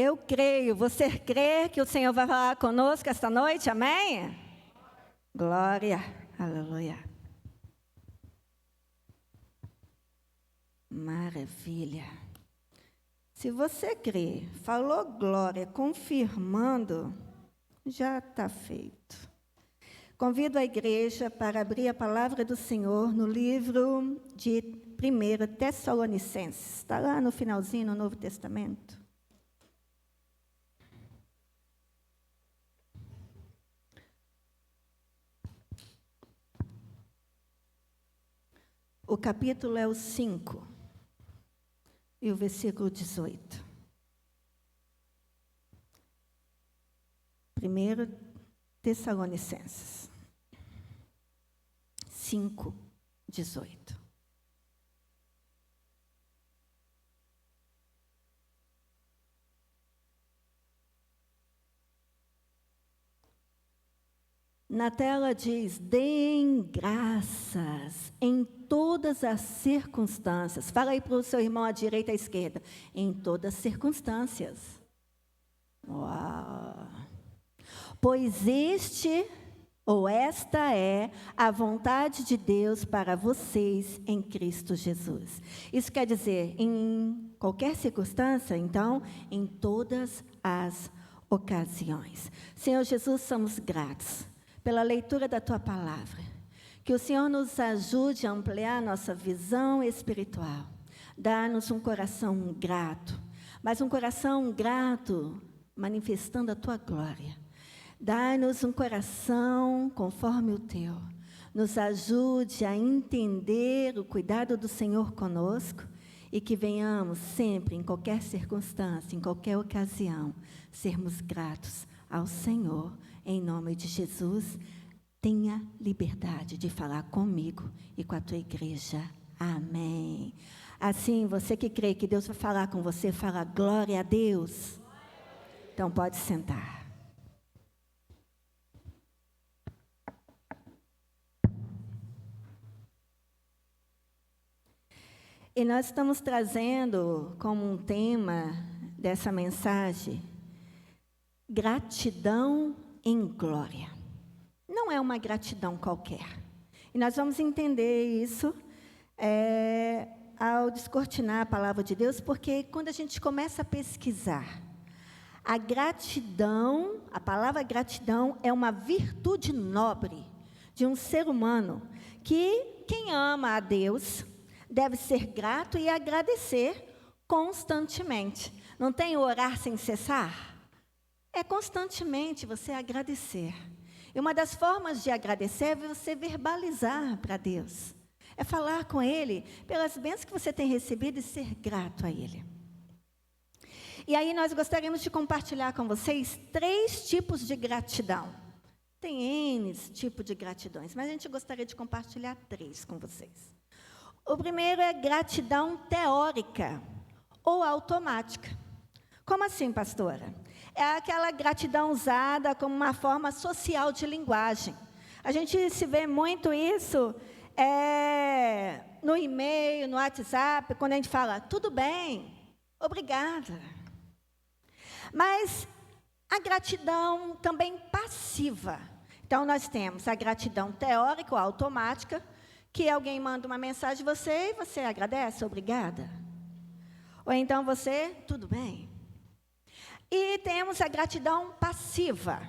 Eu creio. Você crê que o Senhor vai falar conosco esta noite? Amém? Glória. Aleluia. Maravilha. Se você crê, falou glória, confirmando, já está feito. Convido a igreja para abrir a palavra do Senhor no livro de 1 Tessalonicenses. Está lá no finalzinho, no Novo Testamento. O capítulo é o 5 e o versículo 18. 1 Tessalonicenses 5, 18. Na tela diz: deem graças em todas as circunstâncias. Fala aí para o seu irmão à direita e à esquerda. Em todas as circunstâncias. Uau! Pois esta é a vontade de Deus para vocês em Cristo Jesus. Isso quer dizer, em qualquer circunstância, então, em todas as ocasiões. Senhor Jesus, somos gratos pela leitura da Tua Palavra. Que o Senhor nos ajude a ampliar nossa visão espiritual. Dá-nos um coração grato, mas um coração grato manifestando a Tua glória. Dá-nos um coração conforme o Teu. Nos ajude a entender o cuidado do Senhor conosco e que venhamos sempre, em qualquer circunstância, em qualquer ocasião, sermos gratos ao Senhor. Em nome de Jesus, tenha liberdade de falar comigo e com a tua igreja. Amém. Assim, você que crê que Deus vai falar com você, fala glória a Deus. Então, pode sentar. E nós estamos trazendo como um tema dessa mensagem, gratidão em glória. Não é uma gratidão qualquer. E nós vamos entender isso ao descortinar a palavra de Deus, porque quando a gente começa a pesquisar, a gratidão, a palavra gratidão é uma virtude nobre de um ser humano, que quem ama a Deus deve ser grato e agradecer constantemente. Não tem orar sem cessar? É constantemente você agradecer. E uma das formas de agradecer é você verbalizar para Deus. É falar com Ele pelas bênçãos que você tem recebido e ser grato a Ele. E aí nós gostaríamos de compartilhar com vocês 3 tipos de gratidão. Tem N tipos de gratidões, mas a gente gostaria de compartilhar 3 com vocês. O primeiro é gratidão teórica ou automática. Como assim, pastora? É aquela gratidão usada como uma forma social de linguagem. A gente se vê muito isso no e-mail, no WhatsApp, quando a gente fala, tudo bem, obrigada. Mas a gratidão também passiva. Então, nós temos a gratidão teórica ou automática, que alguém manda uma mensagem a você e você agradece, obrigada. Ou então você, tudo bem. E temos a gratidão passiva,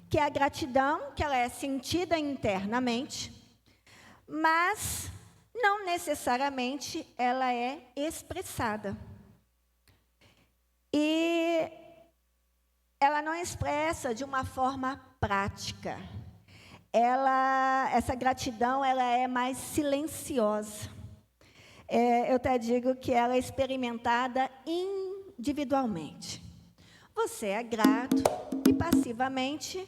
que é a gratidão que ela é sentida internamente, mas não necessariamente ela é expressada. E ela não expressa de uma forma prática. Essa gratidão ela é mais silenciosa. Eu até digo que ela é experimentada individualmente. Você é grato e passivamente,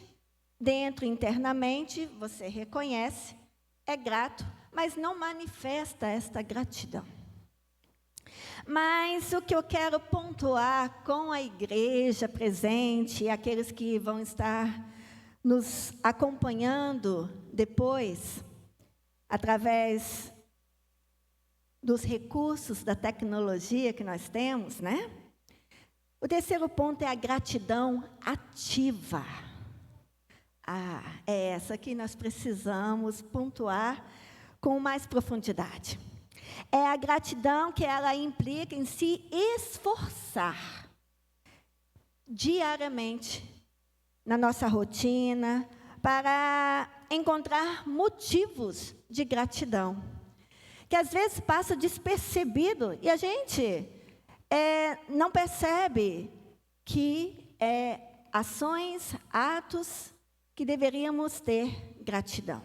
internamente, você reconhece, é grato, mas não manifesta esta gratidão. Mas o que eu quero pontuar com a igreja presente e aqueles que vão estar nos acompanhando depois, através dos recursos da tecnologia que nós temos, né? O terceiro ponto é a gratidão ativa. É essa que nós precisamos pontuar com mais profundidade. É a gratidão que ela implica em se esforçar diariamente na nossa rotina para encontrar motivos de gratidão, que às vezes passa despercebido e a gente não percebe que ações, atos que deveríamos ter gratidão.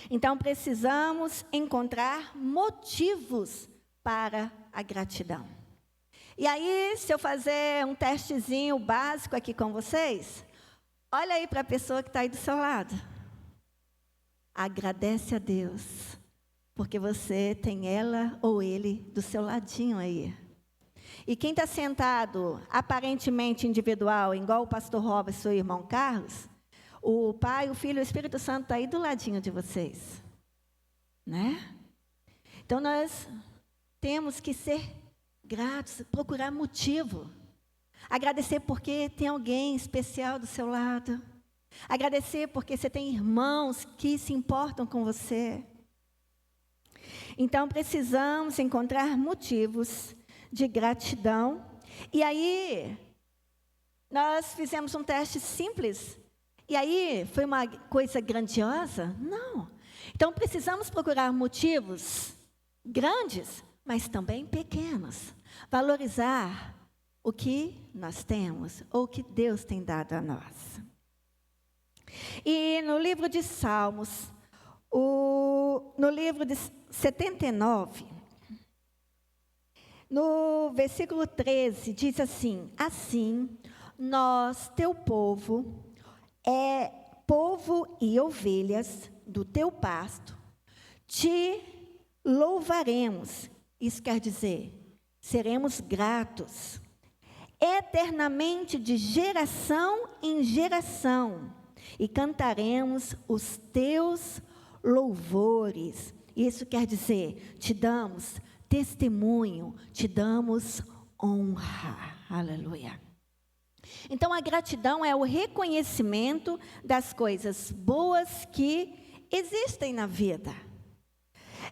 Então, precisamos encontrar motivos para a gratidão. E aí, se eu fazer um testezinho básico aqui com vocês, olha aí para a pessoa que está aí do seu lado. Agradece a Deus, porque você tem ela ou ele do seu ladinho aí. E quem está sentado, aparentemente individual, igual o pastor Robson e o irmão Carlos, o Pai, o Filho e o Espírito Santo está aí do ladinho de vocês. Né? Então, nós temos que ser gratos, procurar motivo. Agradecer porque tem alguém especial do seu lado. Agradecer porque você tem irmãos que se importam com você. Então, precisamos encontrar motivos de gratidão. E aí, nós fizemos um teste simples. E aí, foi uma coisa grandiosa? Não. Então, precisamos procurar motivos grandes, mas também pequenos. Valorizar o que nós temos, ou o que Deus tem dado a nós. E no livro de Salmos, no livro de 79, no versículo 13, diz assim: assim, nós, teu povo, povo e ovelhas do teu pasto, te louvaremos. Isso quer dizer, seremos gratos, eternamente de geração em geração, e cantaremos os teus louvores. Isso quer dizer, te damos testemunho, te damos honra. Aleluia. Então, a gratidão é o reconhecimento das coisas boas que existem na vida.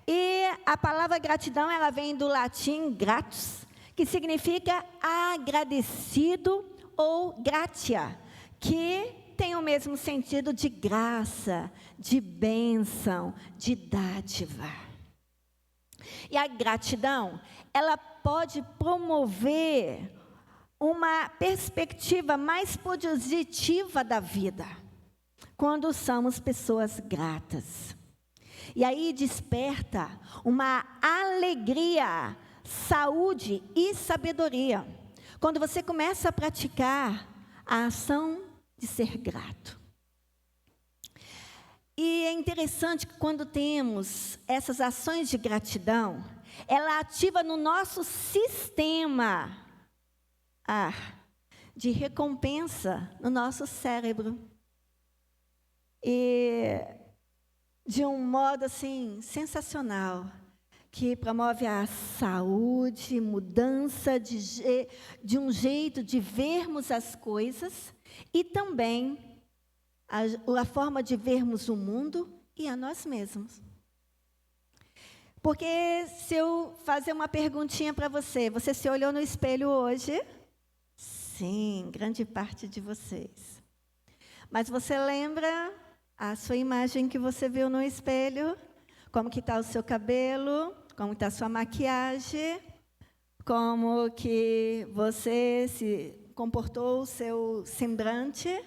E a palavra gratidão, ela vem do latim gratus, que significa agradecido, ou gratia, que tem o mesmo sentido de graça, de bênção, de dádiva. E a gratidão, ela pode promover uma perspectiva mais positiva da vida, quando somos pessoas gratas. E aí desperta uma alegria, saúde e sabedoria, quando você começa a praticar a ação de ser grato. E é interessante que quando temos essas ações de gratidão, ela ativa no nosso sistema de recompensa no nosso cérebro. E de um modo assim sensacional, que promove a saúde, mudança de um jeito de vermos as coisas e também a forma de vermos o mundo e a nós mesmos. Porque se eu fazer uma perguntinha para você, você se olhou no espelho hoje? Sim, grande parte de vocês. Mas você lembra a sua imagem que você viu no espelho? Como que está o seu cabelo? Como está a sua maquiagem? Como que você se comportou, o seu semblante?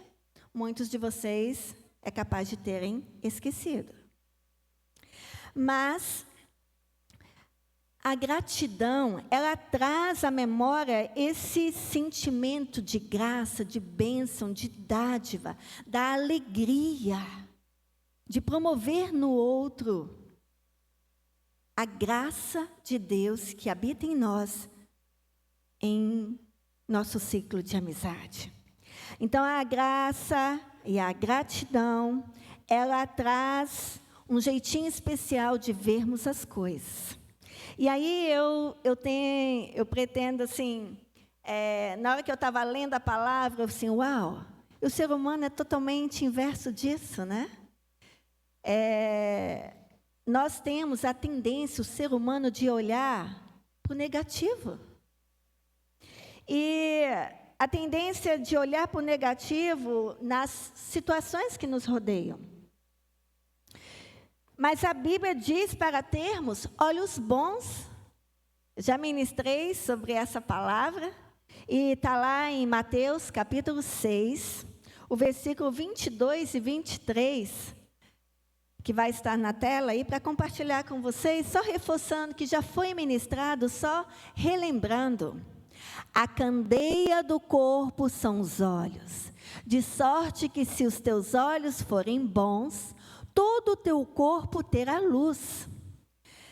Muitos de vocês é capaz de terem esquecido. Mas a gratidão, ela traz à memória esse sentimento de graça, de bênção, de dádiva, da alegria, de promover no outro a graça de Deus que habita em nós, em nosso ciclo de amizade. Então, a graça e a gratidão, ela traz um jeitinho especial de vermos as coisas. E aí eu pretendo assim na hora que eu estava lendo a palavra, eu assim, uau, o ser humano é totalmente inverso disso, né? Nós temos a tendência, o ser humano, de olhar para o negativo. E a tendência de olhar para o negativo nas situações que nos rodeiam. Mas a Bíblia diz para termos olhos bons. Já ministrei sobre essa palavra, e está lá em Mateus capítulo 6, o versículo 22 e 23, que vai estar na tela aí para compartilhar com vocês, só reforçando que já foi ministrado, só relembrando. A candeia do corpo são os olhos, de sorte que se os teus olhos forem bons, todo o teu corpo terá luz.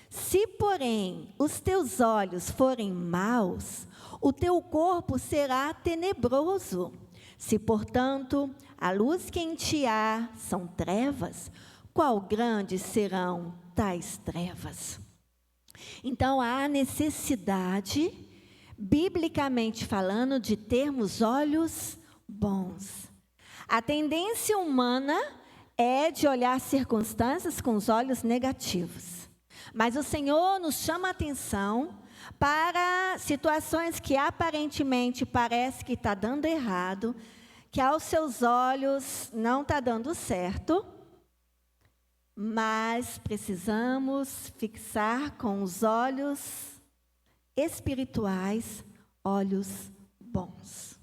Se, porém, os teus olhos forem maus, o teu corpo será tenebroso. Se, portanto, a luz que em ti há são trevas, qual grandes serão tais trevas? Então, há necessidade, biblicamente falando, de termos olhos bons. A tendência humana é de olhar circunstâncias com os olhos negativos. Mas o Senhor nos chama a atenção para situações que aparentemente parece que está dando errado, que aos seus olhos não está dando certo, mas precisamos fixar com os olhos espirituais, olhos bons.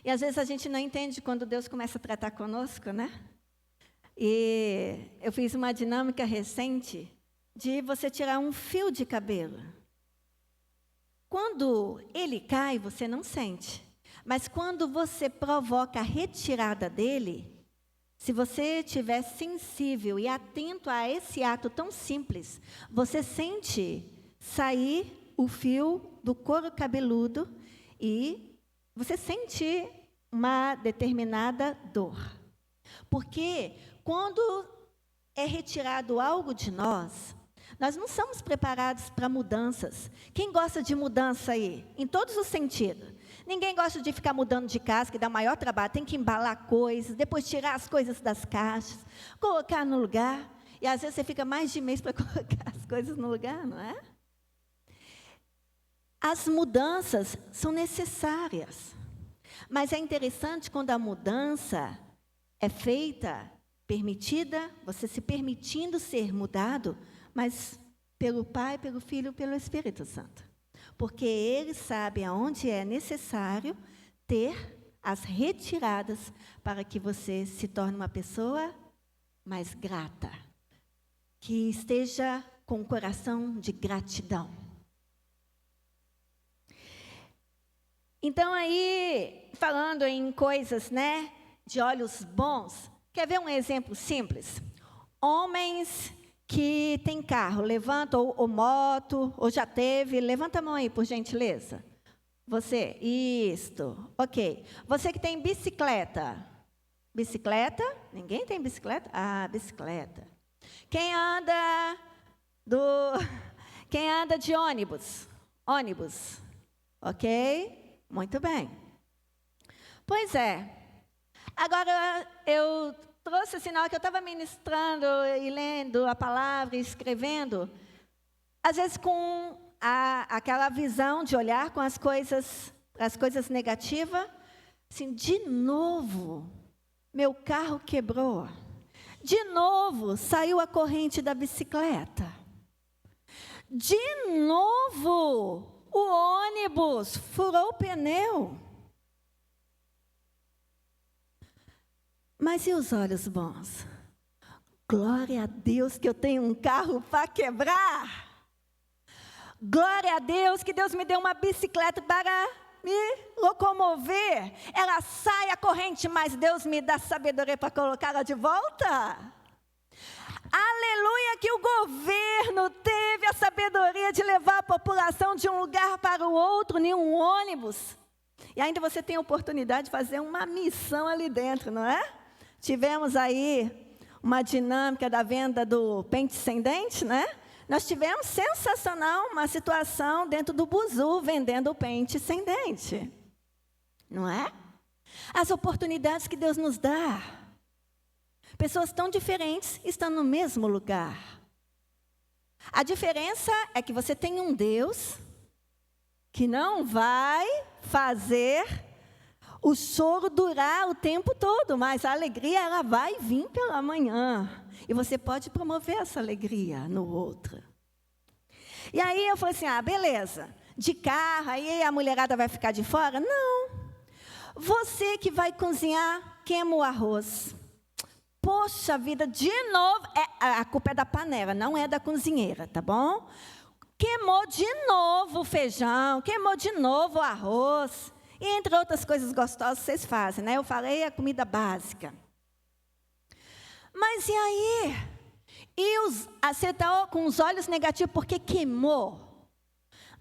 E às vezes a gente não entende quando Deus começa a tratar conosco, né? E eu fiz uma dinâmica recente de você tirar um fio de cabelo. Quando ele cai, você não sente. Mas quando você provoca a retirada dele, se você estiver sensível e atento a esse ato tão simples, você sente sair o fio do couro cabeludo e você sente uma determinada dor. Porque quando é retirado algo de nós, nós não somos preparados para mudanças. Quem gosta de mudança aí? Em todos os sentidos. Ninguém gosta de ficar mudando de casa, que dá maior trabalho. Tem que embalar coisas, depois tirar as coisas das caixas, colocar no lugar. E às vezes você fica mais de mês para colocar as coisas no lugar, não é? As mudanças são necessárias. Mas é interessante quando a mudança é feita, permitida, você se permitindo ser mudado, mas pelo Pai, pelo Filho, pelo Espírito Santo. Porque Ele sabe aonde é necessário ter as retiradas para que você se torne uma pessoa mais grata, que esteja com o coração de gratidão. Então aí, falando em coisas, né, de olhos bons, quer ver um exemplo simples? Homens que têm carro, levanta, ou moto, ou já teve, levanta a mão aí, por gentileza. Você, isto, ok. Você que tem bicicleta. Bicicleta? Ninguém tem bicicleta? Ah, bicicleta. Quem anda de ônibus? Ônibus, ok? Muito bem. Pois é. Agora, eu trouxe assim, na hora que eu estava ministrando e lendo a palavra e escrevendo, às vezes com aquela visão de olhar com as coisas negativas, assim, de novo, meu carro quebrou. De novo, saiu a corrente da bicicleta. De novo, o ônibus furou o pneu. Mas e os olhos bons? Glória a Deus que eu tenho um carro para quebrar. Glória a Deus que Deus me deu uma bicicleta para me locomover. Ela sai a corrente, mas Deus me dá sabedoria para colocá-la de volta. Aleluia que o governo teve a sabedoria de levar a população de um lugar para o outro em um ônibus. E ainda você tem a oportunidade de fazer uma missão ali dentro, não é? Tivemos aí uma dinâmica da venda do pente sem dente, né? nós tivemos sensacional uma situação dentro do Buzu, vendendo pente sem dente. Não é? As oportunidades que Deus nos dá. Pessoas tão diferentes estão no mesmo lugar. A diferença é que você tem um Deus que não vai fazer o choro durar o tempo todo, mas a alegria ela vai vir pela manhã. E você pode promover essa alegria no outro. E aí eu falei assim, beleza, de carro, aí a mulherada vai ficar de fora? Não. Você que vai cozinhar, queima o arroz. Poxa vida, de novo, a culpa é da panela, não é da cozinheira, tá bom? Queimou de novo o feijão, queimou de novo o arroz. E entre outras coisas gostosas vocês fazem, né? Eu falei a comida básica. Mas e aí? Você está com os olhos negativos porque queimou.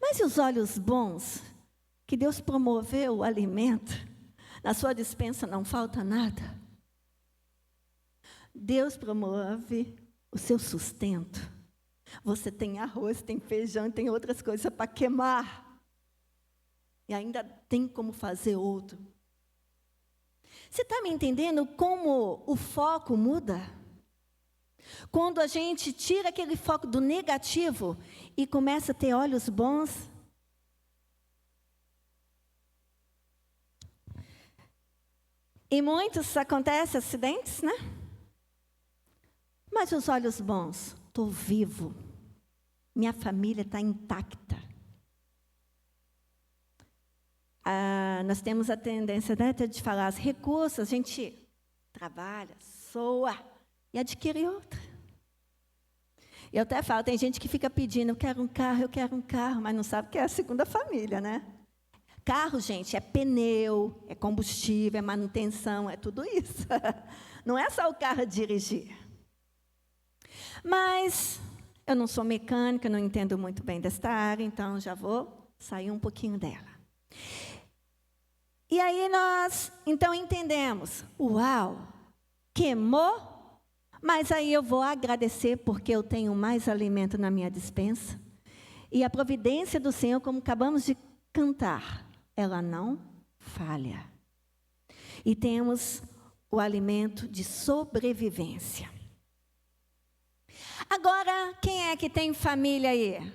Mas e os olhos bons? Que Deus promoveu o alimento. Na sua despensa não falta nada. Deus promove o seu sustento. Você tem arroz, tem feijão, tem outras coisas para queimar. E ainda tem como fazer outro. Você está me entendendo como o foco muda? Quando a gente tira aquele foco do negativo e começa a ter olhos bons. E muitos acontecem acidentes, né? Mas os olhos bons, estou vivo. Minha família está intacta. Nós temos a tendência, né, de falar os recursos, a gente trabalha, soa e adquire outra. Eu até falo, tem gente que fica pedindo, eu quero um carro, mas não sabe que é a segunda família, né? Carro, gente, é pneu, é combustível, é manutenção, é tudo isso. Não é só o carro dirigir. Mas eu não sou mecânica, não entendo muito bem desta área, então já vou sair um pouquinho dela. E aí nós, então, entendemos, uau, queimou, mas aí eu vou agradecer porque eu tenho mais alimento na minha despensa. E a providência do Senhor, como acabamos de cantar, ela não falha. E temos o alimento de sobrevivência. Agora, quem é que tem família aí?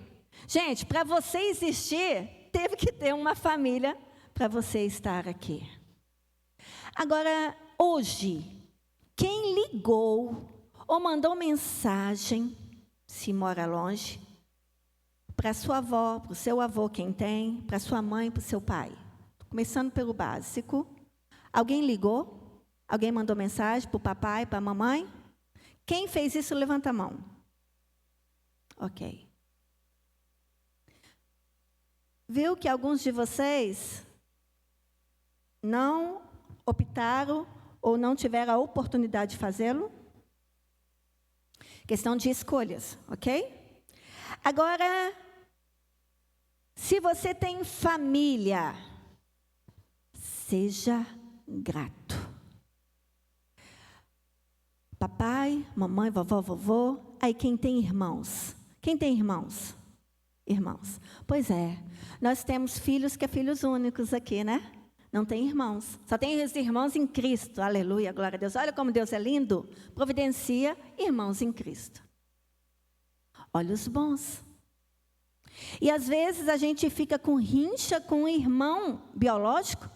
Gente, para você existir, teve que ter uma família para você estar aqui. Agora, hoje, quem ligou ou mandou mensagem, se mora longe, para sua avó, para o seu avô, quem tem, para sua mãe, para o seu pai. Começando pelo básico. Alguém ligou? Alguém mandou mensagem para o papai, para a mamãe? Quem fez isso, levanta a mão. Ok. Viu que alguns de vocês não optaram ou não tiveram a oportunidade de fazê-lo? Questão de escolhas, ok? Agora, se você tem família, seja grato. Papai, mamãe, vovó, vovô. Aí quem tem irmãos? Quem tem irmãos? Irmãos. Pois é, nós temos filhos que é filhos únicos aqui, né? Não tem irmãos. Só tem os irmãos em Cristo. Aleluia, glória a Deus. Olha como Deus é lindo. Providencia irmãos em Cristo. Olhos bons. E às vezes a gente fica com rincha com um irmão biológico.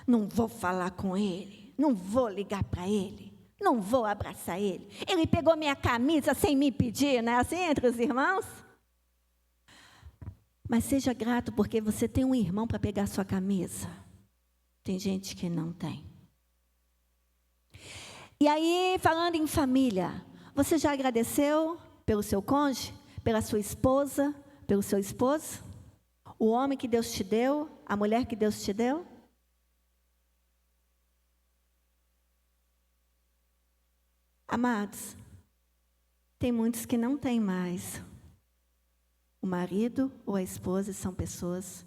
Não vou falar com ele. Não vou ligar para ele. Não vou abraçar ele. Ele pegou minha camisa sem me pedir, não é assim entre os irmãos? Mas seja grato porque você tem um irmão para pegar sua camisa. Tem gente que não tem. E aí, falando em família, você já agradeceu pelo seu cônjuge, pela sua esposa, pelo seu esposo? O homem que Deus te deu, a mulher que Deus te deu? Amados, tem muitos que não têm mais. O marido ou a esposa são pessoas,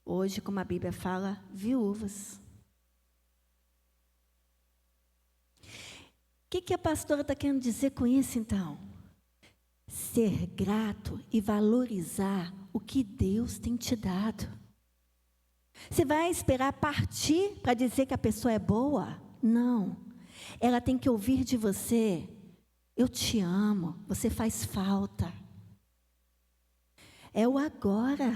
hoje, como a Bíblia fala, viúvas. O que a pastora está querendo dizer com isso, então? ser grato e valorizar o que Deus tem te dado. Você vai esperar partir para dizer que a pessoa é boa? Não. Ela tem que ouvir de você: eu te amo, você faz falta. É o agora.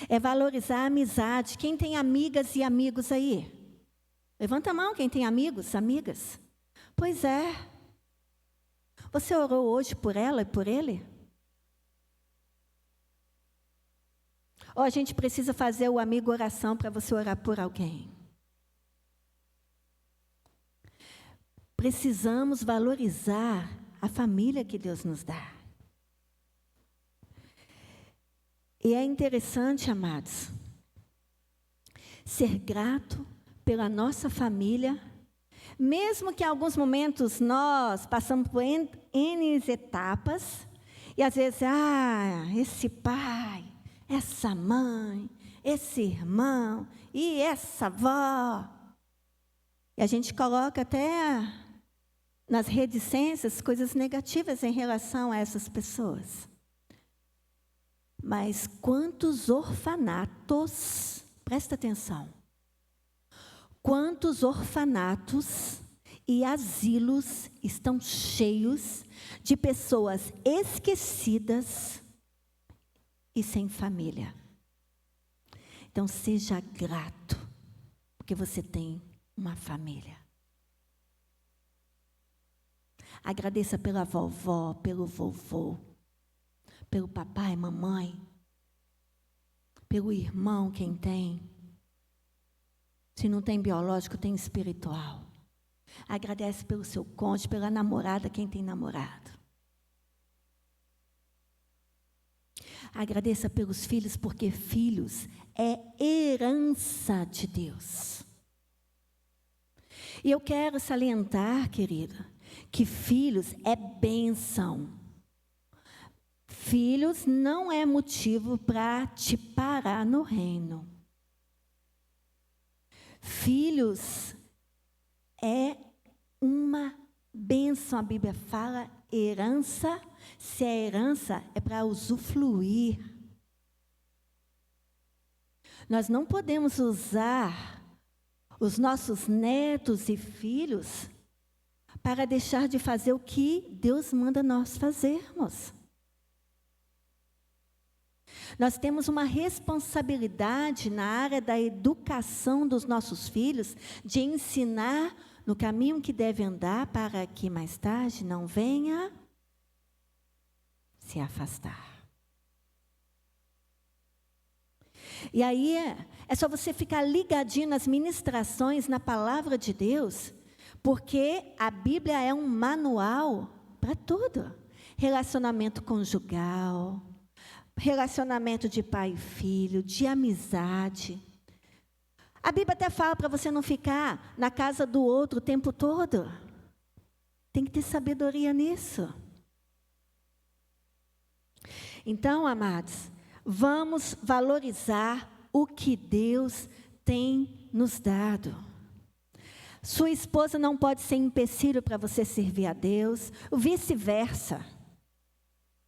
É valorizar a amizade. Quem tem amigas e amigos aí? Levanta a mão, quem tem amigos, amigas. Pois é. Você orou hoje por ela e por ele? Ou a gente precisa fazer o amigo oração para você orar por alguém? Precisamos valorizar a família que Deus nos dá. E é interessante, amados, ser grato pela nossa família, mesmo que em alguns momentos nós passamos por N etapas, e às vezes, esse pai, essa mãe, esse irmão e essa avó. E a gente coloca até nas reticências coisas negativas em relação a essas pessoas. Mas quantos orfanatos, presta atenção, quantos orfanatos e asilos estão cheios de pessoas esquecidas e sem família. Então seja grato, porque você tem uma família. Agradeça pela vovó, pelo vovô, pelo papai, mamãe, pelo irmão, quem tem. Se não tem biológico, tem espiritual. Agradece pelo seu cônjuge, pela namorada, quem tem namorado. Agradeça pelos filhos, porque filhos é herança de Deus. E eu quero salientar, querida, que filhos é bênção. Filhos não é motivo para te parar no reino. Filhos é uma bênção. A Bíblia fala herança. Se é herança, é para usufruir. Nós não podemos usar os nossos netos e filhos para deixar de fazer o que Deus manda nós fazermos. Nós temos uma responsabilidade na área da educação dos nossos filhos, de ensinar no caminho que deve andar, para que mais tarde não venha se afastar. E aí é só você ficar ligadinho nas ministrações, na palavra de Deus, porque a Bíblia é um manual para tudo. Relacionamento conjugal, relacionamento de pai e filho, de amizade. A Bíblia até fala para você não ficar na casa do outro o tempo todo. Tem que ter sabedoria nisso. Então, amados, vamos valorizar o que Deus tem nos dado. Sua esposa não pode ser empecilho para você servir a Deus, o vice-versa.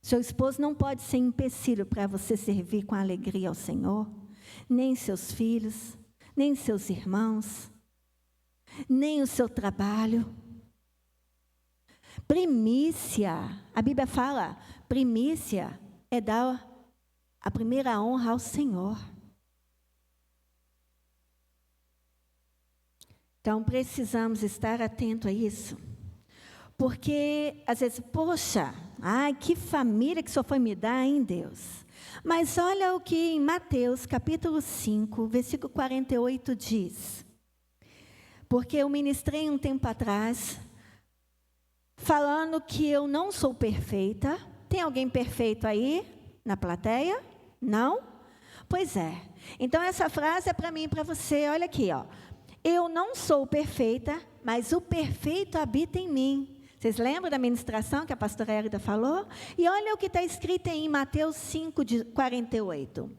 Seu esposo não pode ser empecilho para você servir com alegria ao Senhor, nem seus filhos, nem seus irmãos, nem o seu trabalho. Primícia, a Bíblia fala, primícia é dar a primeira honra ao Senhor. Então, precisamos estar atentos a isso. Porque, às vezes, poxa, que família que o Senhor foi me dar, hein, Deus? Mas olha o que em Mateus, capítulo 5, versículo 48 diz. Porque eu ministrei um tempo atrás, falando que eu não sou perfeita. Tem alguém perfeito aí na plateia? Não? Pois é. Então, essa frase é para mim e para você. Olha aqui, ó. Eu não sou perfeita, mas o perfeito habita em mim. Vocês lembram da ministração que a pastora Hérida falou? E olha o que está escrito em Mateus 5, 48.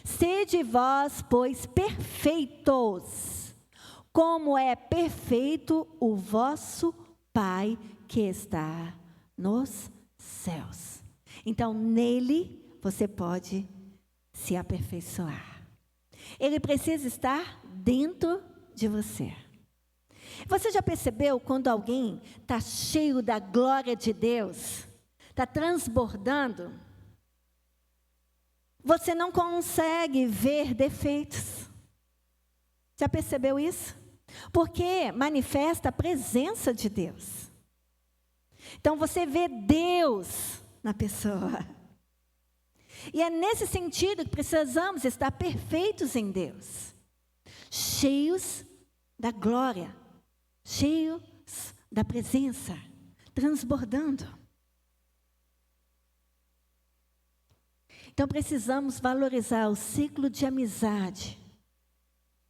Sede vós, pois, perfeitos, como é perfeito o vosso Pai que está nos céus. Então, nele você pode se aperfeiçoar. Ele precisa estar dentro de você. Você já percebeu quando alguém está cheio da glória de Deus, está transbordando? Você não consegue ver defeitos. Já percebeu isso? Porque manifesta a presença de Deus. Então você vê Deus na pessoa. E é nesse sentido que precisamos estar perfeitos em Deus. Cheios da glória. Cheios da presença. Transbordando. Então precisamos valorizar o ciclo de amizade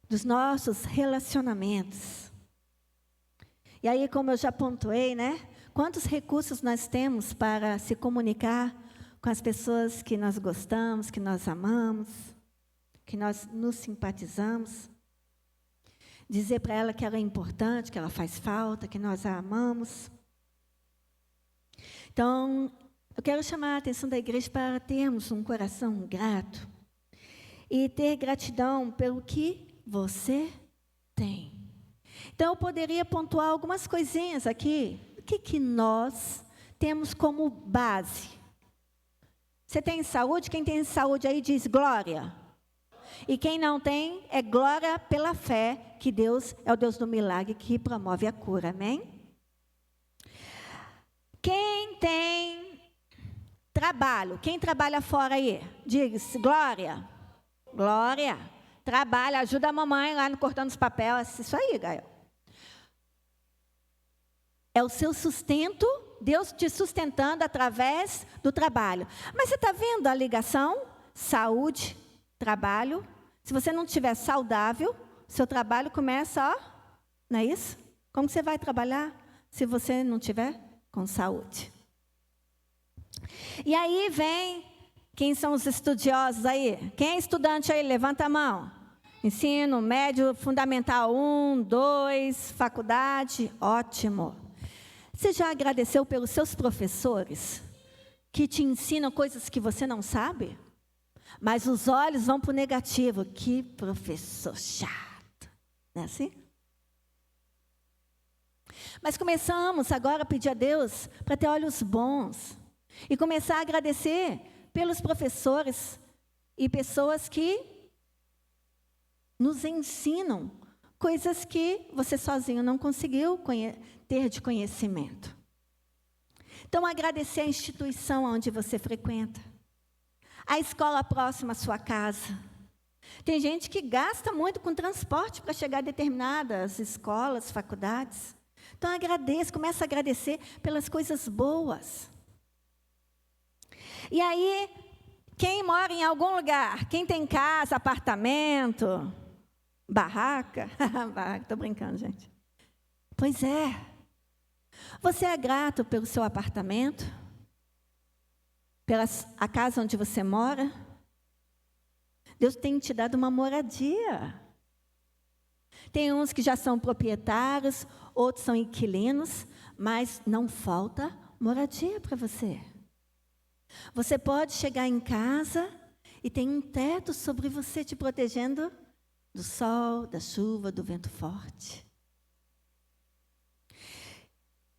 dos nossos relacionamentos. E aí, como eu já pontuei, né? Quantos recursos nós temos para se comunicar com as pessoas que nós gostamos, que nós amamos, que nós nos simpatizamos. Dizer para ela que ela é importante, que ela faz falta, que nós a amamos. Então, eu quero chamar a atenção da igreja para termos um coração grato e ter gratidão pelo que você tem. Então, eu poderia pontuar algumas coisinhas aqui. O que nós temos como base? Você tem saúde? Quem tem saúde aí diz glória. E quem não tem, é glória pela fé, que Deus é o Deus do milagre que promove a cura. Amém? Quem tem trabalho? Quem trabalha fora aí? Diz glória. Glória. Trabalha, ajuda a mamãe lá no cortando os papéis. Isso aí, Gael. É o seu sustento, Deus te sustentando através do trabalho. Mas você está vendo a ligação? Saúde, trabalho. Se você não estiver saudável, seu trabalho começa, ó, não é isso? Como você vai trabalhar se você não tiver com saúde? E aí vem, quem são os estudiosos aí? Quem é estudante aí? Levanta a mão. Ensino médio, fundamental 1, 2, faculdade, ótimo. Você já agradeceu pelos seus professores que te ensinam coisas que você não sabe? Mas os olhos vão para o negativo. Que professor chato. Não é assim? Mas começamos agora a pedir a Deus para ter olhos bons. E começar a agradecer pelos professores e pessoas que nos ensinam coisas que você sozinho não conseguiu ter de conhecimento. Então, agradecer a instituição onde você frequenta. A escola próxima à sua casa. Tem gente que gasta muito com transporte para chegar a determinadas escolas, faculdades. Então, agradeça, começa a agradecer pelas coisas boas. E aí, quem mora em algum lugar, quem tem casa, apartamento, barraca, estou brincando, gente. Pois é. Você é grato pelo seu apartamento? Pela a casa onde você mora? Deus tem te dado uma moradia. Tem uns que já são proprietários, outros são inquilinos, mas não falta moradia para você. Você pode chegar em casa e tem um teto sobre você te protegendo do sol, da chuva, do vento forte.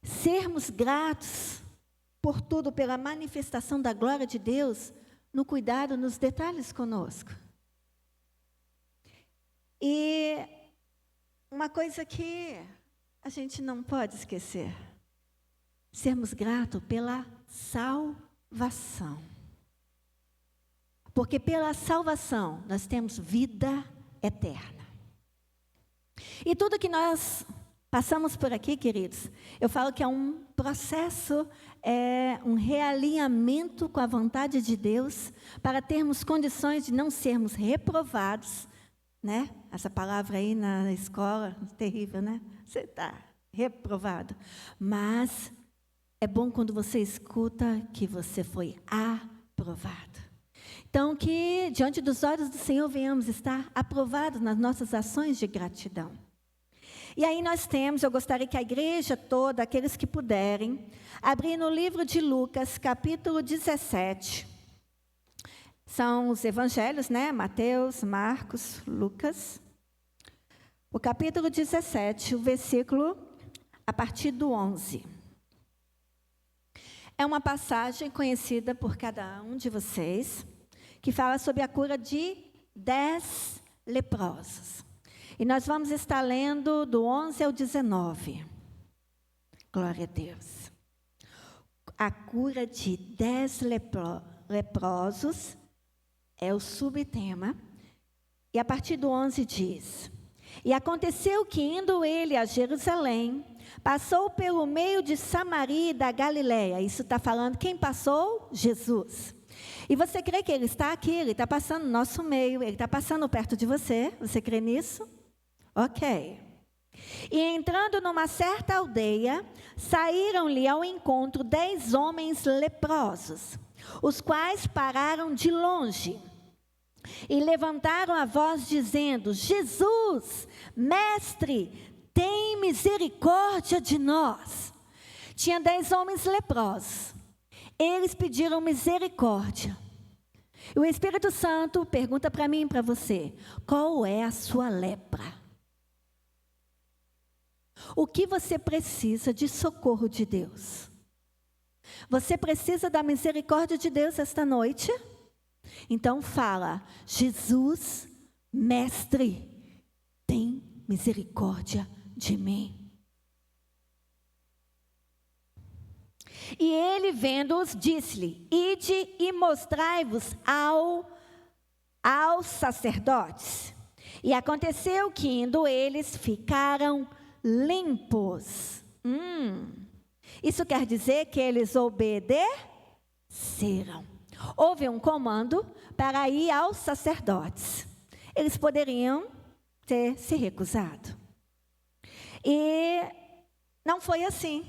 Sermos gratos por tudo, pela manifestação da glória de Deus, no cuidado, nos detalhes conosco. E uma coisa que a gente não pode esquecer, sermos gratos pela salvação. Porque pela salvação nós temos vida eterna. E tudo que nós passamos por aqui, queridos, eu falo que é um processo, um realinhamento com a vontade de Deus, para termos condições de não sermos reprovados, né? Essa palavra aí na escola, terrível, né? Você está reprovado. Mas é bom quando você escuta que você foi aprovado. Então, que diante dos olhos do Senhor venhamos estar aprovados nas nossas ações de gratidão. E aí nós temos, eu gostaria que a igreja toda, aqueles que puderem, abrir no livro de Lucas, capítulo 17. São os evangelhos, né? Mateus, Marcos, Lucas. O capítulo 17, o versículo a partir do 11. É uma passagem conhecida por cada um de vocês, que fala sobre a cura de 10 leprosos. E nós vamos estar lendo do 11 ao 19. Glória a Deus. A cura de 10 leprosos é o subtema. E a partir do 11 diz: E aconteceu que, indo ele a Jerusalém, passou pelo meio de Samaria e da Galileia. Isso está falando quem passou? Jesus. E você crê que ele está aqui? Ele está passando no nosso meio, ele está passando perto de você. Você crê nisso? Ok. E entrando numa certa aldeia, saíram-lhe ao encontro 10 homens leprosos, os quais pararam de longe e levantaram a voz dizendo: Jesus, mestre, tem misericórdia de nós. Tinha 10 homens leprosos. Eles pediram misericórdia. E o Espírito Santo pergunta para mim e para você: qual é a sua lepra? O que você precisa de socorro de Deus? Você precisa da misericórdia de Deus esta noite? Então fala: Jesus, mestre, tem misericórdia de mim. E ele, vendo-os, disse-lhe: Ide e mostrai-vos aos sacerdotes. E aconteceu que, indo eles, ficaram limpos. Isso quer dizer que eles obedeceram. Houve um comando para ir aos sacerdotes. Eles poderiam ter se recusado. E não foi assim.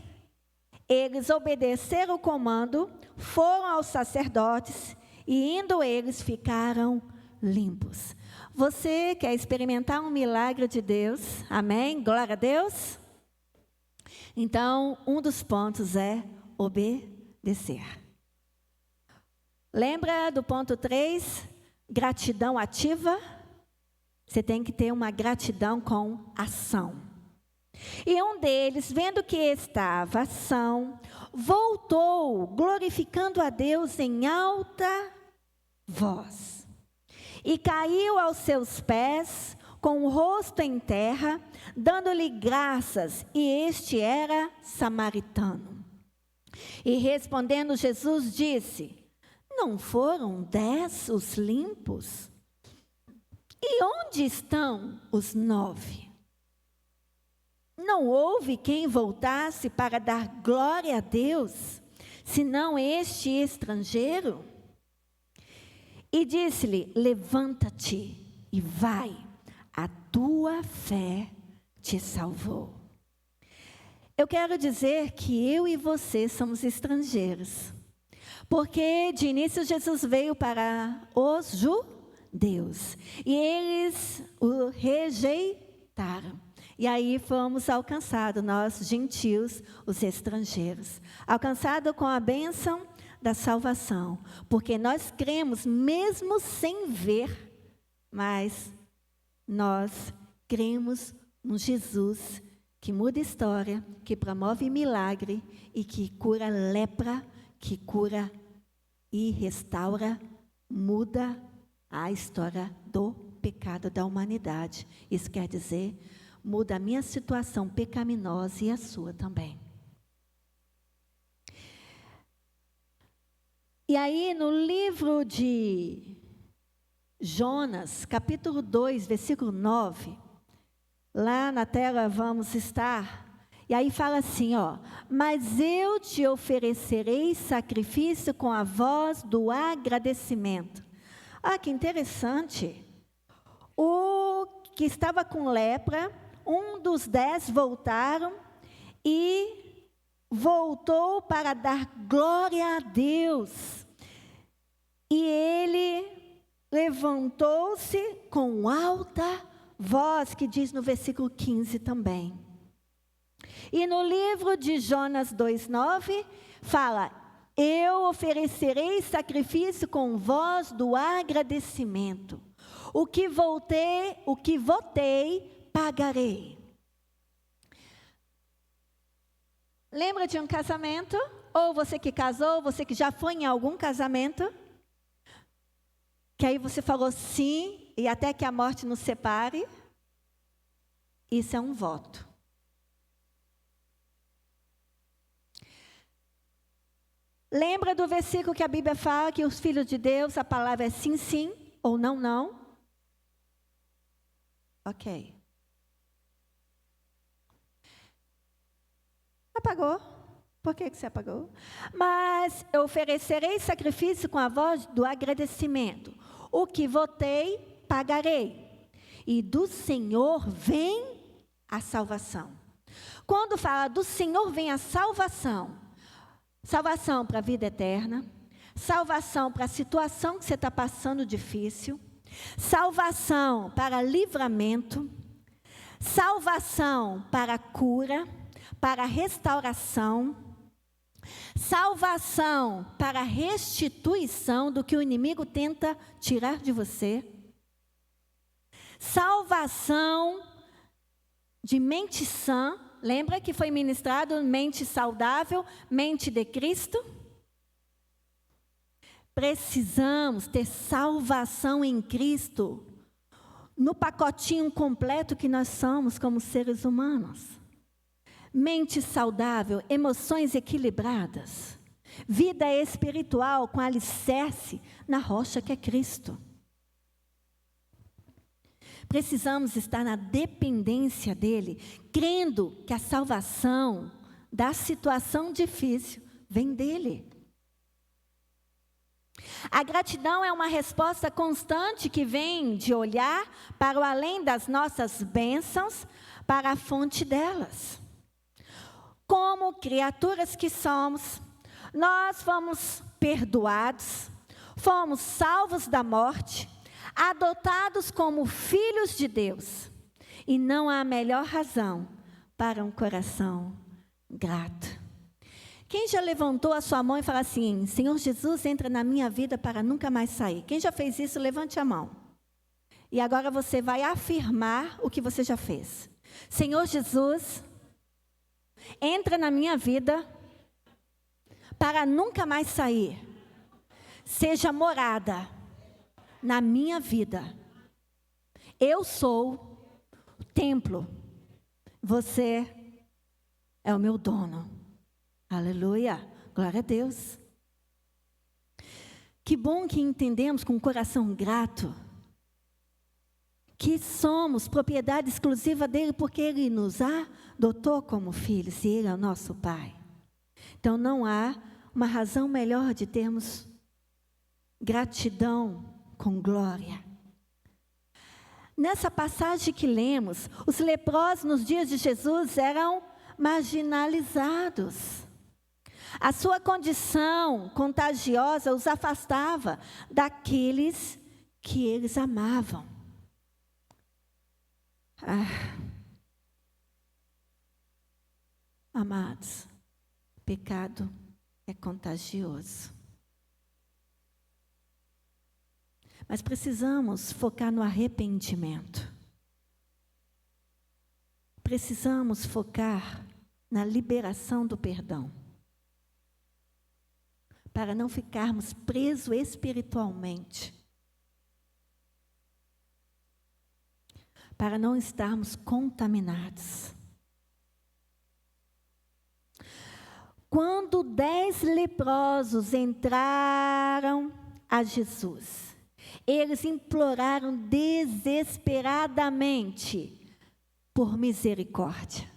Eles obedeceram o comando, foram aos sacerdotes e, indo eles, ficaram limpos. Você quer experimentar um milagre de Deus? Amém? Glória a Deus? Então, um dos pontos é obedecer. Lembra do ponto 3? Gratidão ativa? Você tem que ter uma gratidão com ação. E um deles, vendo que estava são, voltou, glorificando a Deus em alta voz. E caiu aos seus pés, com o rosto em terra, dando-lhe graças, e este era samaritano. E respondendo Jesus disse: Não foram 10 os limpos? E onde estão os 9? Não houve quem voltasse para dar glória a Deus, senão este estrangeiro? E disse-lhe: Levanta-te e vai, a tua fé te salvou. Eu quero dizer que eu e você somos estrangeiros, porque de início Jesus veio para os judeus, e eles o rejeitaram. E aí fomos alcançados, nós gentios, os estrangeiros, alcançados com a bênção da salvação, porque nós cremos mesmo sem ver, mas nós cremos no Jesus que muda história, que promove milagre e que cura lepra, que cura e restaura, muda a história do pecado da humanidade. Isso quer dizer, muda a minha situação pecaminosa e a sua também. E aí no livro de Jonas, capítulo 2, versículo 9, lá na tela vamos estar, e aí fala assim, ó: Mas eu te oferecerei sacrifício com a voz do agradecimento. Ah, que interessante. O que estava com lepra, um dos 10 voltaram e voltou para dar glória a Deus. E ele levantou-se com alta Vós, que diz no versículo 15 também. E no livro de Jonas 2,9, fala: eu oferecerei sacrifício com voz do agradecimento. O que votei, pagarei. Lembra de um casamento? Ou você que casou, você que já foi em algum casamento? Que aí você falou sim, e até que a morte nos separe? Isso é um voto. Lembra do versículo que a Bíblia fala que os filhos de Deus, a palavra é sim, sim, ou não, não? Ok. Apagou? Por que você apagou? Mas eu oferecerei sacrifício com a voz do agradecimento. O que votei, pagarei. E do Senhor vem a salvação. Quando fala do Senhor vem a salvação. Salvação para a vida eterna. Salvação para a situação que você está passando difícil. Salvação para livramento. Salvação para cura. Para restauração. Salvação para restituição do que o inimigo tenta tirar de você. Salvação de mente sã. Lembra que foi ministrado mente saudável, mente de Cristo? Precisamos ter salvação em Cristo, no pacotinho completo que nós somos como seres humanos. Mente saudável, emoções equilibradas, vida espiritual com alicerce na rocha que é Cristo. Precisamos estar na dependência dEle, crendo que a salvação da situação difícil vem dEle. A gratidão é uma resposta constante que vem de olhar para o além das nossas bênçãos, para a fonte delas. Como criaturas que somos, nós fomos perdoados, fomos salvos da morte, adotados como filhos de Deus. E não há melhor razão para um coração grato. Quem já levantou a sua mão e falou assim: Senhor Jesus, entra na minha vida para nunca mais sair? Quem já fez isso, levante a mão. E agora você vai afirmar o que você já fez. Senhor Jesus, entra na minha vida para nunca mais sair. Seja morada na minha vida. Eu sou o templo. Você é o meu dono. Aleluia. Glória a Deus. Que bom que entendemos com um coração grato que somos propriedade exclusiva dele, porque ele nos adotou como filhos e ele é o nosso Pai. Então não há uma razão melhor de termos gratidão com glória. Nessa passagem que lemos, os leprosos nos dias de Jesus eram marginalizados. A sua condição contagiosa os afastava daqueles que eles amavam. Amados, pecado é contagioso. Mas precisamos focar no arrependimento. Precisamos focar na liberação do perdão. Para não ficarmos presos espiritualmente. Para não estarmos contaminados. Quando 10 leprosos entraram a Jesus, eles imploraram desesperadamente por misericórdia.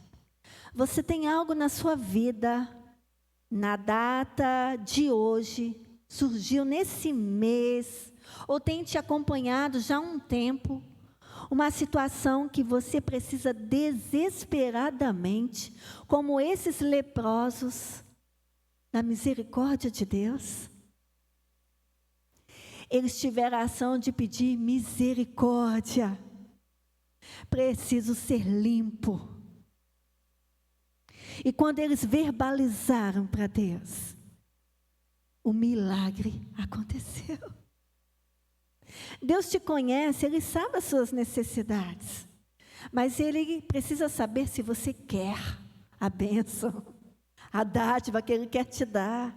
Você tem algo na sua vida, na data de hoje, surgiu nesse mês, ou tem te acompanhado já há um tempo, uma situação que você precisa desesperadamente, como esses leprosos, da misericórdia de Deus? Eles tiveram a ação de pedir misericórdia. Preciso ser limpo. E quando eles verbalizaram para Deus, o milagre aconteceu. Deus te conhece, Ele sabe as suas necessidades. Mas Ele precisa saber se você quer a bênção, a dádiva que Ele quer te dar.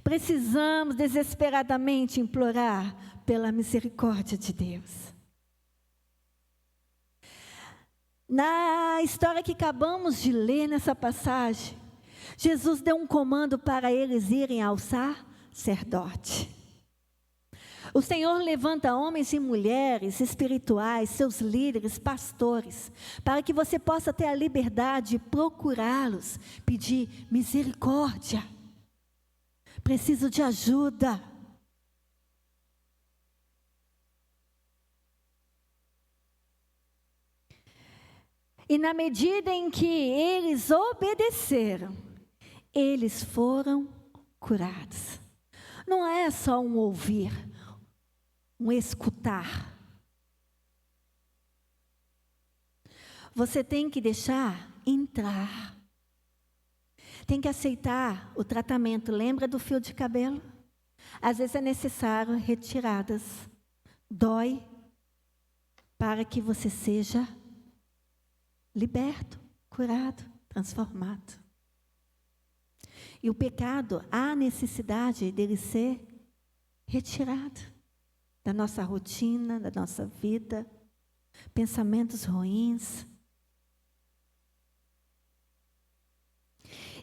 Precisamos desesperadamente implorar pela misericórdia de Deus. Na história que acabamos de ler nessa passagem, Jesus deu um comando para eles irem ao sacerdote. O Senhor levanta homens e mulheres espirituais, seus líderes, pastores, para que você possa ter a liberdade de procurá-los, pedir misericórdia. Preciso de ajuda. E na medida em que eles obedeceram, eles foram curados. Não é só um ouvir, um escutar. Você tem que deixar entrar. Tem que aceitar o tratamento. Lembra do fio de cabelo? Às vezes é necessário retiradas. Dói para que você seja liberto, curado, transformado. E o pecado, há necessidade dele ser retirado da nossa rotina, da nossa vida, pensamentos ruins.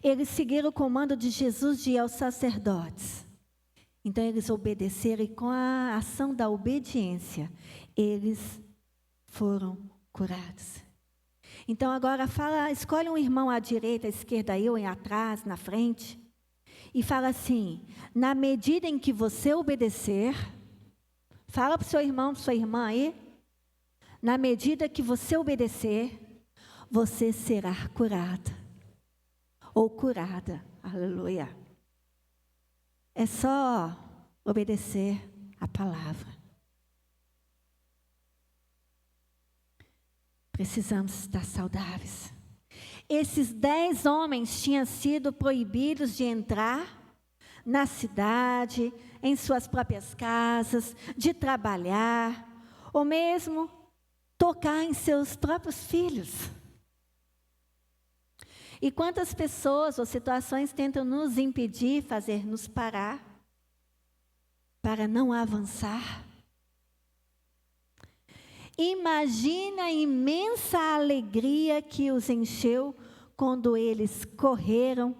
Eles seguiram o comando de Jesus de ir aos sacerdotes. Então eles obedeceram e com a ação da obediência, eles foram curados. Então agora escolhe um irmão à direita, à esquerda, eu em atrás, na frente, e fala assim: na medida em que você obedecer, fala para o seu irmão, para sua irmã aí, na medida que você obedecer, você será curado, ou curada, aleluia. É só obedecer a palavra. Precisamos estar saudáveis. Esses 10 homens tinham sido proibidos de entrar na cidade, em suas próprias casas, de trabalhar, ou mesmo tocar em seus próprios filhos. E quantas pessoas ou situações tentam nos impedir, fazer-nos parar, para não avançar? Imagina a imensa alegria que os encheu quando eles correram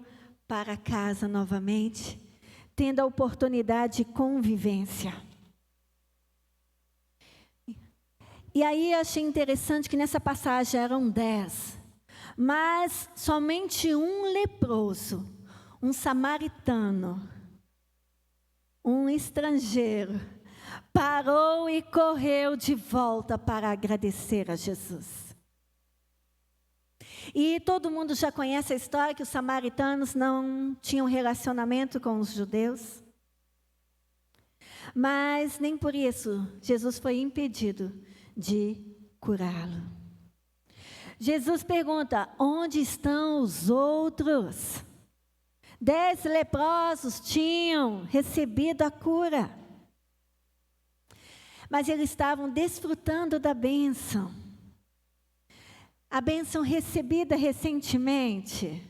para casa novamente, tendo a oportunidade de convivência. E aí achei interessante que nessa passagem eram 10, mas somente um leproso, um samaritano, um estrangeiro, parou e correu de volta para agradecer a Jesus. E todo mundo já conhece a história que os samaritanos não tinham relacionamento com os judeus. Mas nem por isso Jesus foi impedido de curá-lo. Jesus pergunta: onde estão os outros? 10 leprosos tinham recebido a cura. Mas eles estavam desfrutando da bênção. A bênção recebida recentemente.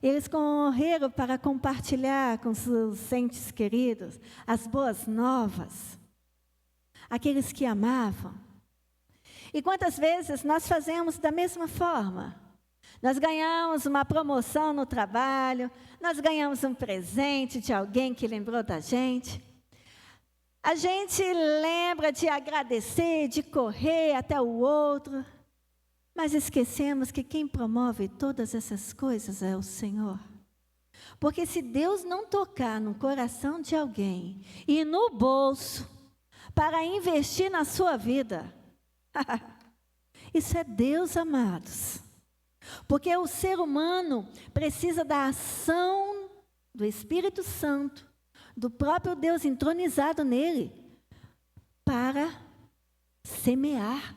Eles correram para compartilhar com seus entes queridos as boas novas. Aqueles que amavam. E quantas vezes nós fazemos da mesma forma? Nós ganhamos uma promoção no trabalho, nós ganhamos um presente de alguém que lembrou da gente. A gente lembra de agradecer, de correr até o outro, mas esquecemos que quem promove todas essas coisas é o Senhor. Porque se Deus não tocar no coração de alguém e no bolso para investir na sua vida, isso é Deus, amados. Porque o ser humano precisa da ação do Espírito Santo, do próprio Deus entronizado nele, para semear.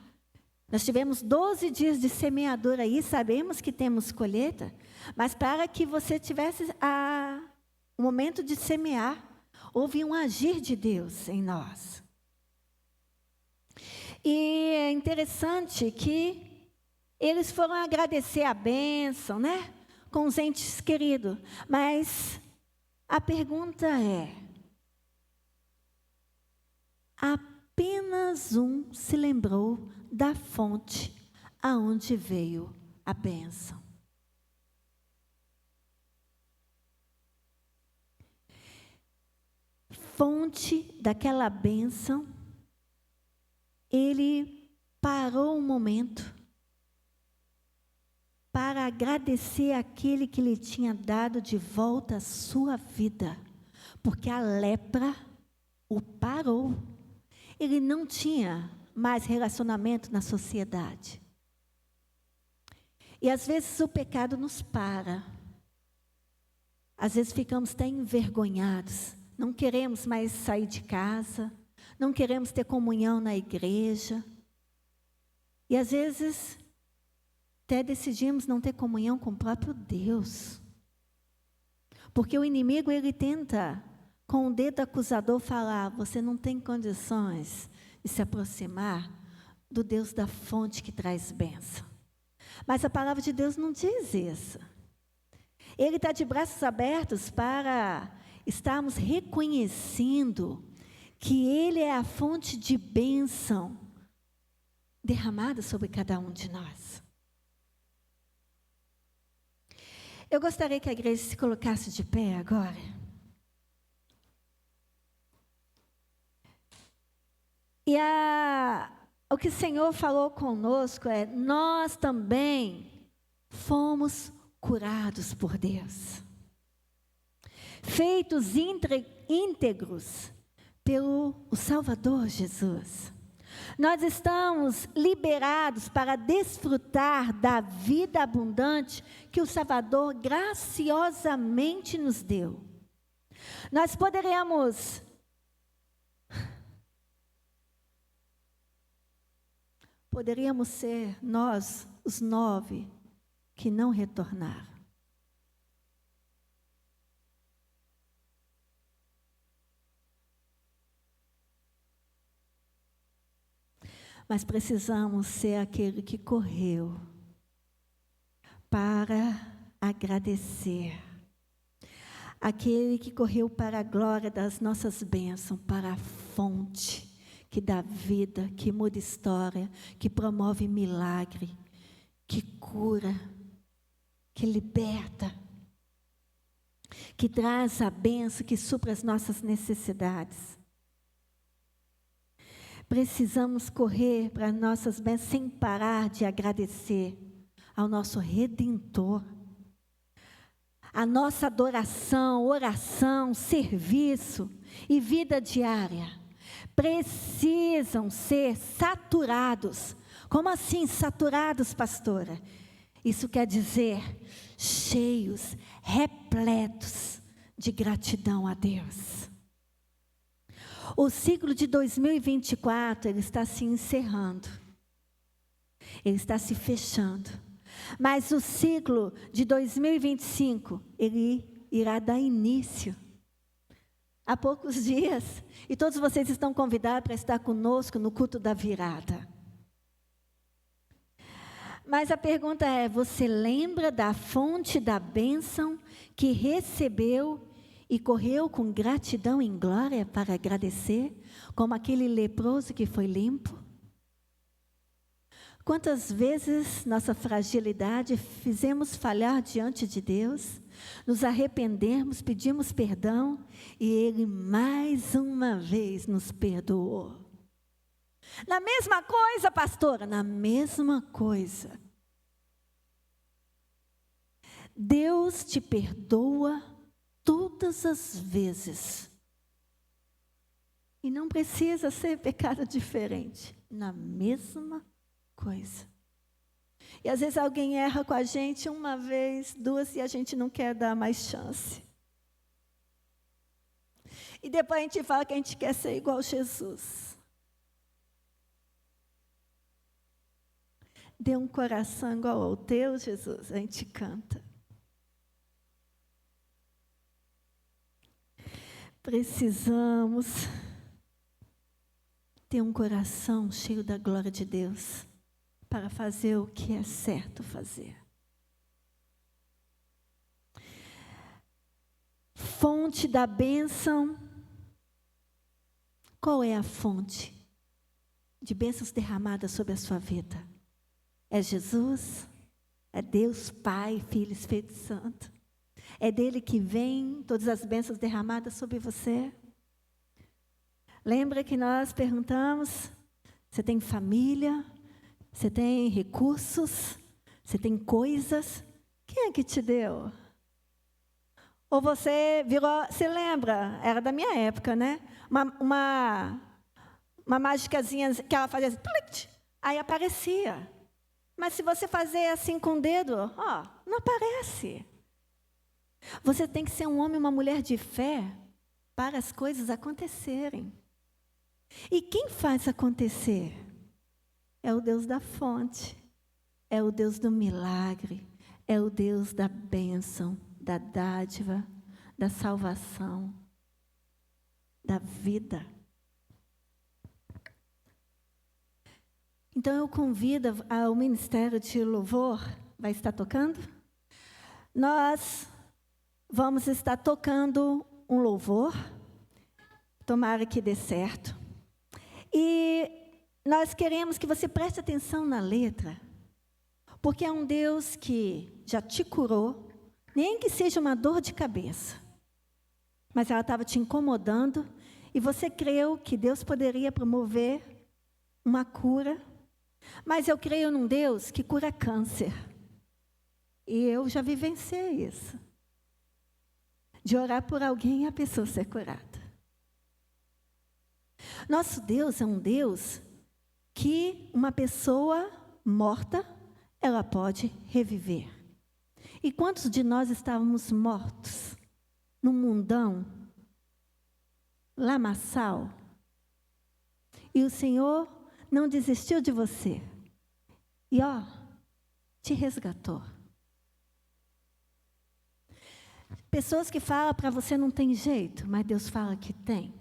Nós tivemos 12 dias de semeadura aí, sabemos que temos colheita, mas para que você tivesse o momento de semear, houve um agir de Deus em nós. E é interessante que eles foram agradecer a bênção, né? Com os entes queridos. Mas a pergunta é: apenas um se lembrou da fonte aonde veio a bênção. Fonte daquela bênção, ele parou um momento para agradecer aquele que lhe tinha dado de volta a sua vida, porque a lepra o parou. Ele não tinha mais relacionamento na sociedade. E às vezes o pecado nos para. Às vezes ficamos até envergonhados. Não queremos mais sair de casa. Não queremos ter comunhão na igreja. E às vezes até decidimos não ter comunhão com o próprio Deus. Porque o inimigo, ele tenta, com o dedo acusador, falar: você não tem condições de se aproximar do Deus da fonte que traz bênção. Mas a palavra de Deus não diz isso. Ele está de braços abertos para estarmos reconhecendo que Ele é a fonte de bênção derramada sobre cada um de nós. Eu gostaria que a igreja se colocasse de pé agora. E o que o Senhor falou conosco é: nós também fomos curados por Deus. Feitos íntegros pelo Salvador Jesus. Nós estamos liberados para desfrutar da vida abundante que o Salvador graciosamente nos deu. Nós poderíamos ser nós, os 9, que não retornaram. Mas precisamos ser aquele que correu para agradecer. Aquele que correu para a glória das nossas bênçãos, para a fonte que dá vida, que muda história, que promove milagre, que cura, que liberta, que traz a bênção, que supra as nossas necessidades. Precisamos correr para nossas bênçãos sem parar de agradecer ao nosso Redentor. A nossa adoração, oração, serviço e vida diária precisam ser saturados. Como assim saturados, pastora? Isso quer dizer cheios, repletos de gratidão a Deus. O ciclo de 2024, ele está se encerrando. Ele está se fechando. Mas o ciclo de 2025, ele irá dar início. Há poucos dias. E todos vocês estão convidados para estar conosco no culto da virada. Mas a pergunta é: você lembra da fonte da bênção que recebeu e correu com gratidão em glória para agradecer, como aquele leproso que foi limpo? Quantas vezes nossa fragilidade fizemos falhar diante de Deus, nos arrependemos, pedimos perdão e Ele mais uma vez nos perdoou. Na mesma coisa, pastora, na mesma coisa. Deus te perdoa todas as vezes. E não precisa ser pecado diferente. Na mesma coisa. E às vezes alguém erra com a gente uma vez, duas, e a gente não quer dar mais chance. E depois a gente fala que a gente quer ser igual a Jesus. dê um coração igual ao teu, Jesus. A gente canta. Precisamos ter um coração cheio da glória de Deus para fazer o que é certo fazer. Fonte da bênção. Qual é a fonte de bênçãos derramadas sobre a sua vida? É Jesus? É Deus Pai, Filho e Espírito Santo? É dele que vem todas as bênçãos derramadas sobre você? Lembra que nós perguntamos, você tem família? Você tem recursos? Você tem coisas? Quem é que te deu? Ou você virou, você lembra? Era da minha época, né? Uma mágicazinha que ela fazia assim, aí aparecia. Mas se você fazer assim com o dedo, não aparece. Você tem que ser um homem e uma mulher de fé para as coisas acontecerem. E quem faz acontecer? É o Deus da fonte, é o Deus do milagre, é o Deus da bênção, da dádiva, da salvação, da vida. Então eu convido ao Ministério de Louvor, vai estar tocando? Nós vamos estar tocando um louvor, tomara que dê certo. E nós queremos que você preste atenção na letra, porque é um Deus que já te curou, nem que seja uma dor de cabeça, mas ela estava te incomodando e você creu que Deus poderia promover uma cura. Mas eu creio num Deus que cura câncer. E eu já vivenciei isso. De orar por alguém e a pessoa ser curada. Nosso Deus é um Deus que uma pessoa morta, ela pode reviver. E quantos de nós estávamos mortos num mundão lamaçal? E o Senhor não desistiu de você. E te resgatou. Pessoas que falam para você não tem jeito, mas Deus fala que tem.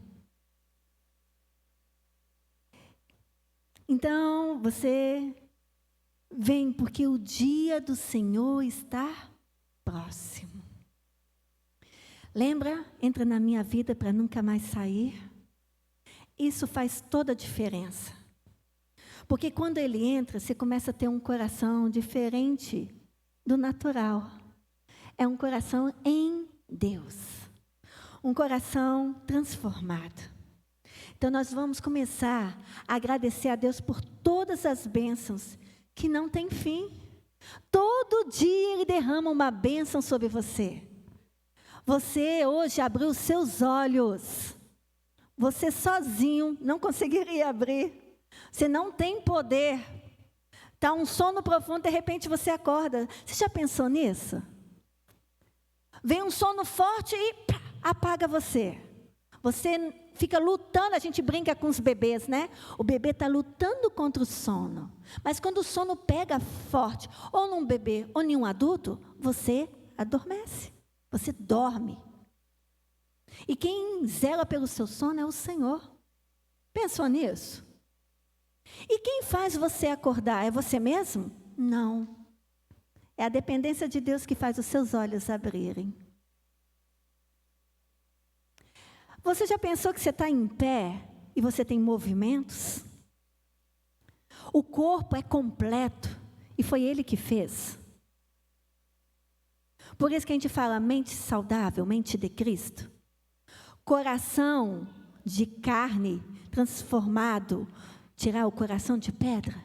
Então, você vem porque o dia do Senhor está próximo. Lembra? Entra na minha vida para nunca mais sair. Isso faz toda a diferença. Porque quando ele entra, você começa a ter um coração diferente do natural. É um coração em Deus. Um coração transformado. Então nós vamos começar a agradecer a Deus por todas as bênçãos que não tem fim. Todo dia Ele derrama uma bênção sobre você. Você hoje abriu os seus olhos. Você sozinho não conseguiria abrir. Você não tem poder. Está um sono profundo, de repente você acorda. Você já pensou nisso? Vem um sono forte e apaga você. Você fica lutando, a gente brinca com os bebês, né? O bebê está lutando contra o sono. Mas quando o sono pega forte, ou num bebê, ou em um adulto, você adormece. Você dorme. E quem zela pelo seu sono é o Senhor. Pensou nisso? E quem faz você acordar? É você mesmo? Não. É a dependência de Deus que faz os seus olhos abrirem. Você já pensou que você está em pé e você tem movimentos? O corpo é completo e foi Ele que fez. Por isso que a gente fala mente saudável, mente de Cristo. Coração de carne transformado, tirar o coração de pedra.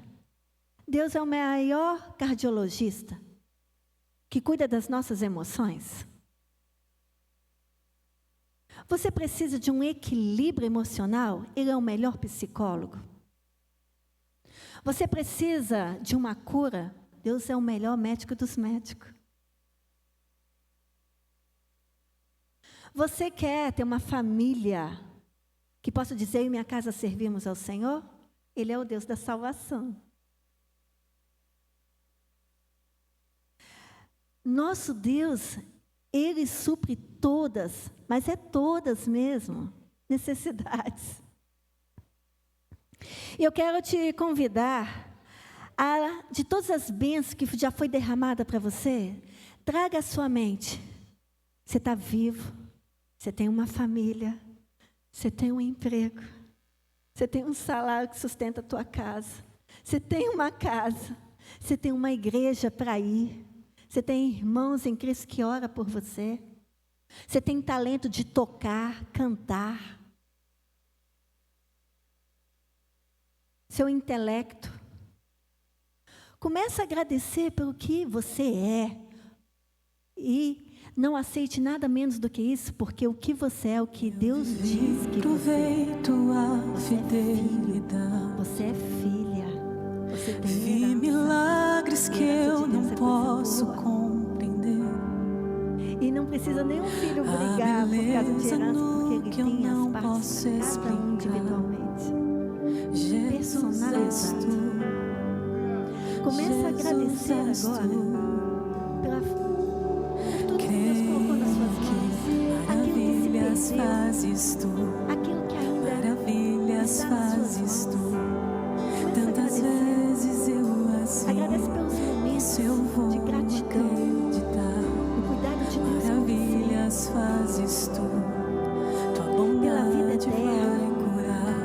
Deus é o maior cardiologista que cuida das nossas emoções. Você precisa de um equilíbrio emocional? Ele é o melhor psicólogo. Você precisa de uma cura? Deus é o melhor médico dos médicos. Você quer ter uma família que possa dizer, eu e minha casa servimos ao Senhor? Ele é o Deus da salvação. Nosso Deus, Ele supre todas, mas é todas mesmo, necessidades. E eu quero te convidar, de todas as bênçãos que já foi derramada para você, traga à sua mente. Você está vivo, você tem uma família, você tem um emprego, você tem um salário que sustenta a tua casa, você tem uma casa, você tem uma igreja para ir, você tem irmãos em Cristo que ora por você, você tem talento de tocar, cantar, seu intelecto. Comece a agradecer pelo que você é e não aceite nada menos do que isso, porque o que você é o que Deus diz que você é. Você é filha. Você tem Vi milagres que eu não posso compreender. E não precisa nenhum filho brigar por causa de herança, porque ele tem as partes de cada um individualmente. Personalizado. Comece a agradecer agora pela tudo que Deus colocou nas suas mãos. Aquilo que se perdeu, aquilo que ainda maravilhas fazes tu. Tantas vezes eu assim agradece pelos momentos de gratidão, o cuidado de Deus. Maravilhas fazes tu. Tua bondade vai curar.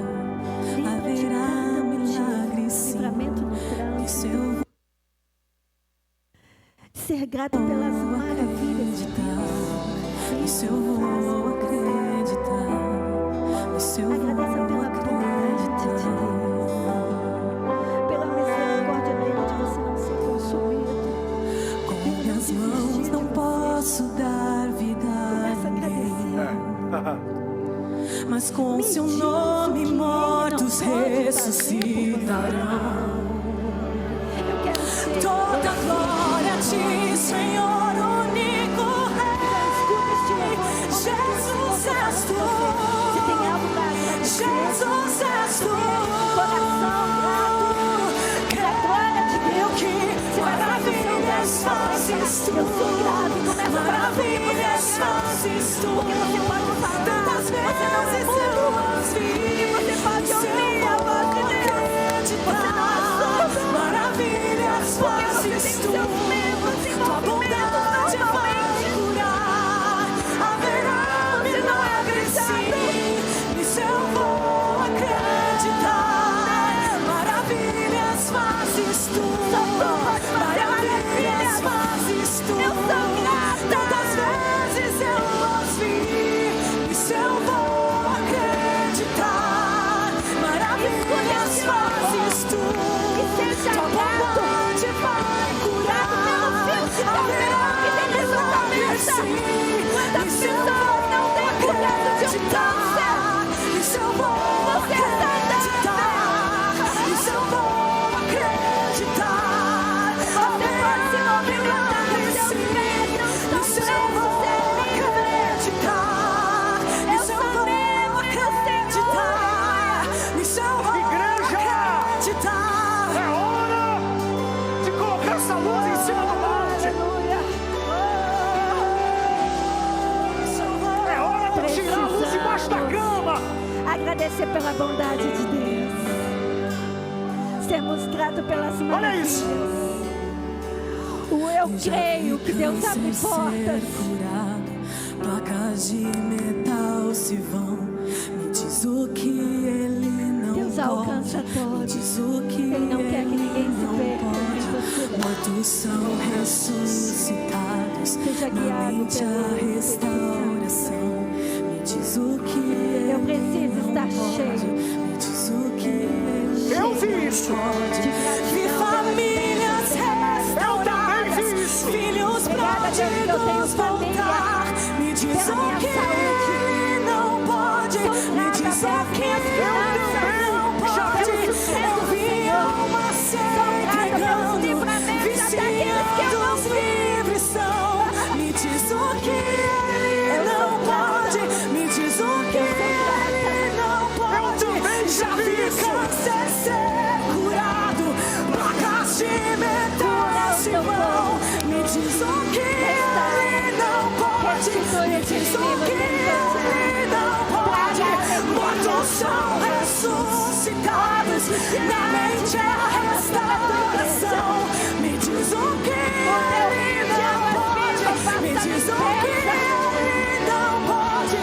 Haverá milagres sim. Ser grato pelas maravilhas de Deus. Isso eu vou acreditar. Isso eu vou acreditar. Pela misericórdia dele de você não ser consumido. Com minhas mãos não posso dar vida a ninguém, mas com seu nome mortos ressuscitarão. Toda glória a ti, Senhor, único Rei. Jesus és tu. Jesus és tu. Creio que maravilhas fazes tu. Maravilhas fazes tu. Tantas vezes eu as vi. Você pode ouvir a voz de Deus. Maravilhas fazes tu. Tua bondade vai curar. Haverá milagres sim. Nisso eu vou acreditar. Maravilhas fazes tu. Maravilhas fazes tu. Tantas vezes eu as vi. Nisso eu vou acreditar. Maravilhas fazes tu. Tua bondade vai curar. Haverá milagres sim. Nisso eu vou acreditar. Nisso eu vou acreditar. Nisso eu vou acreditar. Haverá milagres sim. Nisso eu vou acreditar. Nisso eu vou acreditar. Nisso eu vou acreditar. Essa luz em cima do monte. É hora de tirar a luz debaixo da cama. Agradecer pela bondade de Deus. Sermos gratos pelas maravilhas. Eu creio que Deus abre portas. Placas de metal se vão. Me diz o que ele não Deus alcança todos. Ele não quer que ninguém se perca. Mortos são ressuscitados. Na mente a restauração. Me diz o que eu preciso estar cheio. Me diz o que eu vi isso. Vi famílias restauradas. Filhos pródigos voltar. Me diz o que não pode. Me diz o que não pode. Eu vi uma cegando. Viciados livres são. Me diz o que não pode. Me diz o que não pode. Já vi câncer ser curado. Placas de metal se vão. Me diz o que Me diz o que ele não pode. Mortos são ressuscitados, na mente é a restauração. Me diz o que ele não pode. Me diz o que ele não pode. E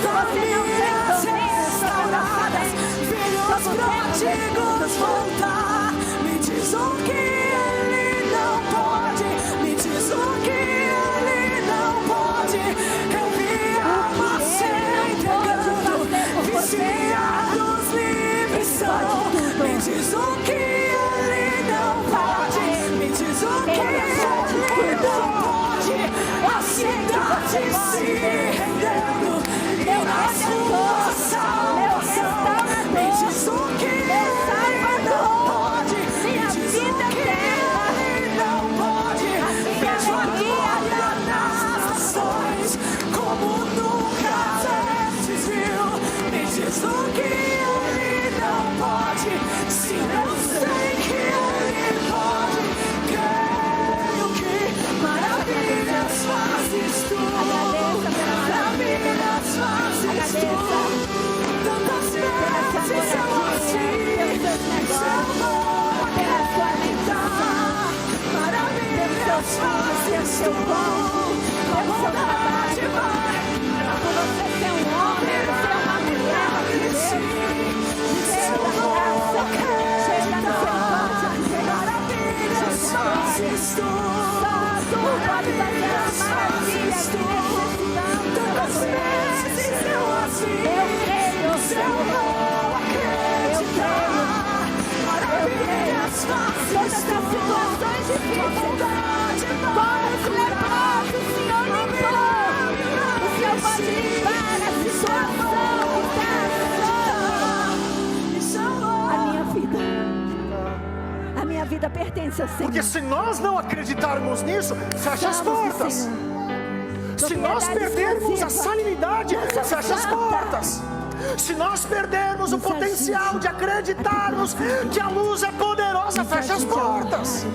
famílias restauradas, filhos pródigos voltar. Me diz o que ele não pode. Me diz o que ele não pode. Eu vi a massa entregando, viciados livres são. Me diz o que ele não pode. Me diz o que ele não pode. A cidade se rendendo e nas ruas salvação. Me diz o que ele não pode. Me diz o que ele não pode. Vejo a glória nas nações como nunca antes viu. Me diz o que ele não pode. Se eu sei que ele pode, creio que maravilhas fazes tu. Maravilhas fazes tu. Tantas vezes eu assim, seu amor acreditar. Maravilhas fazes tu. A bondade vai. Por você ser um homem, ser uma mulher de seu amor acreditar. Maravilhas fazes tu. Maravilhas fazes tu. Tantas vezes eu assim, seu amor acreditar. Maravilhas fazes tu. Todas as situações difíceis, como os leprosos, o Senhor limpou. O Senhor pode limpar a situação que está. A minha vida pertence ao Senhor. Porque se nós não acreditarmos nisso, fecha as portas. Se nós perdermos a salinidade, fecha as portas. Se nós perdermos o potencial de acreditarmos que a luz é poderosa, fecha as portas.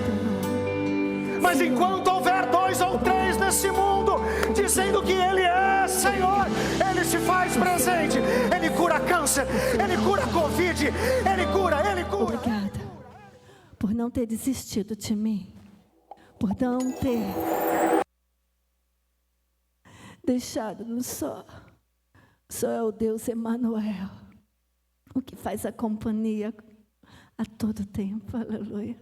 Mas enquanto houver 2 ou 3 nesse mundo dizendo que Ele é Senhor, Ele se faz presente. Ele cura câncer, Ele cura Covid, Ele cura. Obrigada por não ter desistido de mim, por não ter deixado no só. Só é o Deus Emanuel, o que faz a companhia a todo tempo. Aleluia.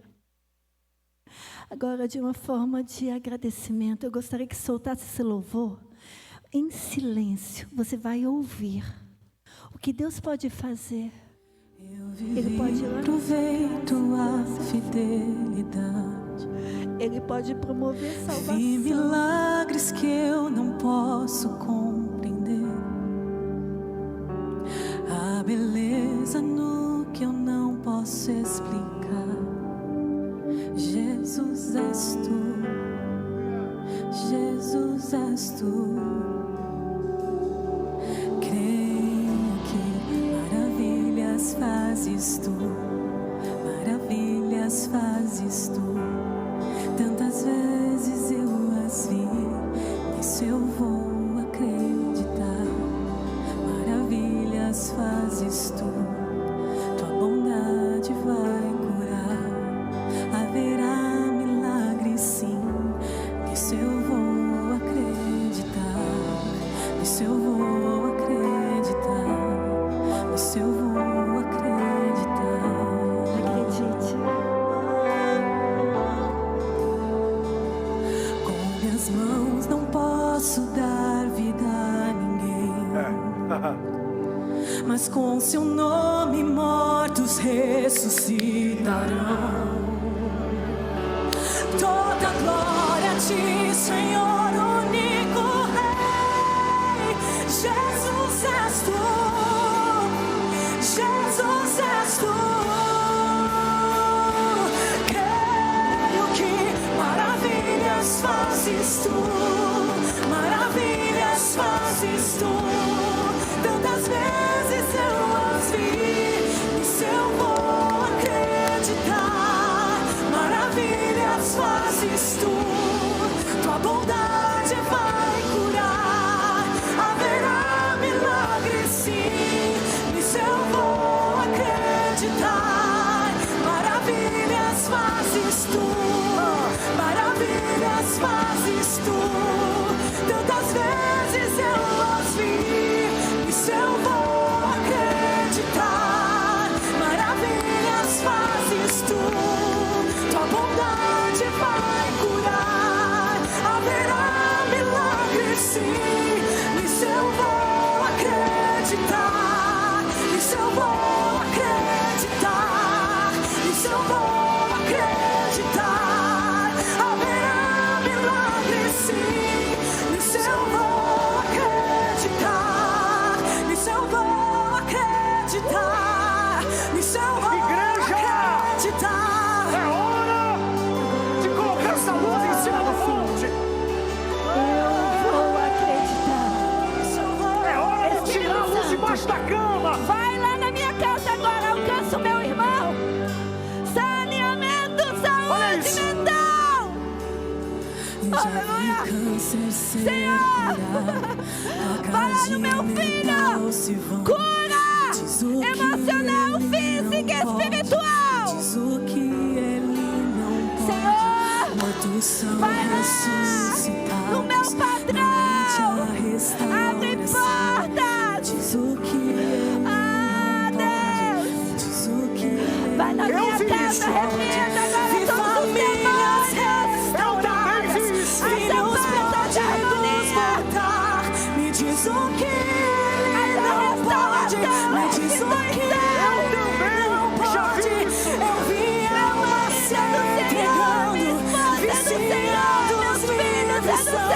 Agora, de uma forma de agradecimento, eu gostaria que soltasse esse louvor em silêncio. Você vai ouvir o que Deus pode fazer. Ele pode provei tua fidelidade. Ele pode promover salvação. Vi milagres que eu não posso compreender. A beleza no que eu não posso explicar. Jesus és tu, Jesus és tu. Creio que maravilhas fazes tu, maravilhas fazes tu. Tantas vezes eu as vi, nisso eu vou acreditar. Maravilhas fazes tu, tua bondade vai curar. Haverá milagre sim, nisso eu vou acreditar. Nisso eu vou acreditar. Nisso eu vou acreditar. Acredite. Com minhas mãos não posso dar vida a ninguém. Mas com seu nome mortos ressuscitarão. Toda glória a ti, Senhor, único Rei. Jesus és tu, Jesus és tu. Creio que maravilhas fazes tu, maravilhas fazes tu. Tantas vezes eu as vi, nisso eu vou acreditar. Maravilhas fazes tu, tua bondade vai curar. eu vou acreditar. Haverá milagre sim, nisso eu vou acreditar. Nisso eu vou acreditar. Nisso eu vou acreditar. É hora de colocar essa luz em cima do monte. Eu vou acreditar. É hora de tirar a luz debaixo da cama. Vai lá na minha casa agora, alcança o meu irmão. Saneamento, Olha saúde isso. mental. Aleluia. Senhor, vai lá no meu filho. Cura emocional, física e espiritual. Diz o que ele não pode. Senhor, Mortos são vai lá ressuscitados. no meu patrão. Abre portas. Diz o que ele Deus, diz o que ele vai na minha vi casa, isso. repreenda agora Vi todos os famílias demônios. restauradas. Eu também vi isso. Vi os pródigos voltar. Me diz o que ele não pode. Me diz o que ele não pode. Eu vi almas se entregando, viciados em depressão.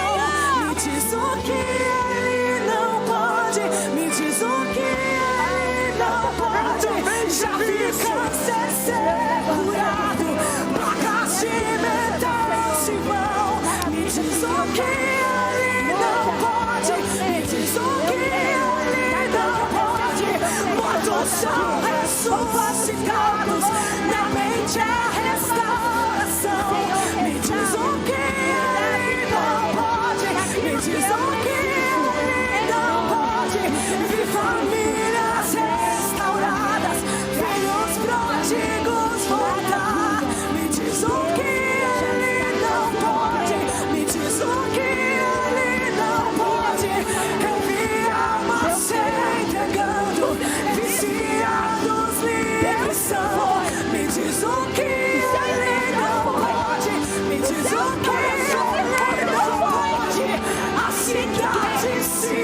Me diz o que ele não pode. Me diz o que ele não pode. Já vi câncer ser curado, placas de metal se vão. Me diz o que ele não pode. Me diz o que ele não pode. Mortos são ressuscitados, na mente a restauração. Me diz o que ele não pode. Me diz o que ele não pode. Vi famílias restauradas, filhos pródigos voltar. Me diz o que ele não pode. Me diz o que ele não pode. Eu vi almas se entregando, viciados libertação. Me diz o que ele não pode. Me diz o que ele não pode. A cidade se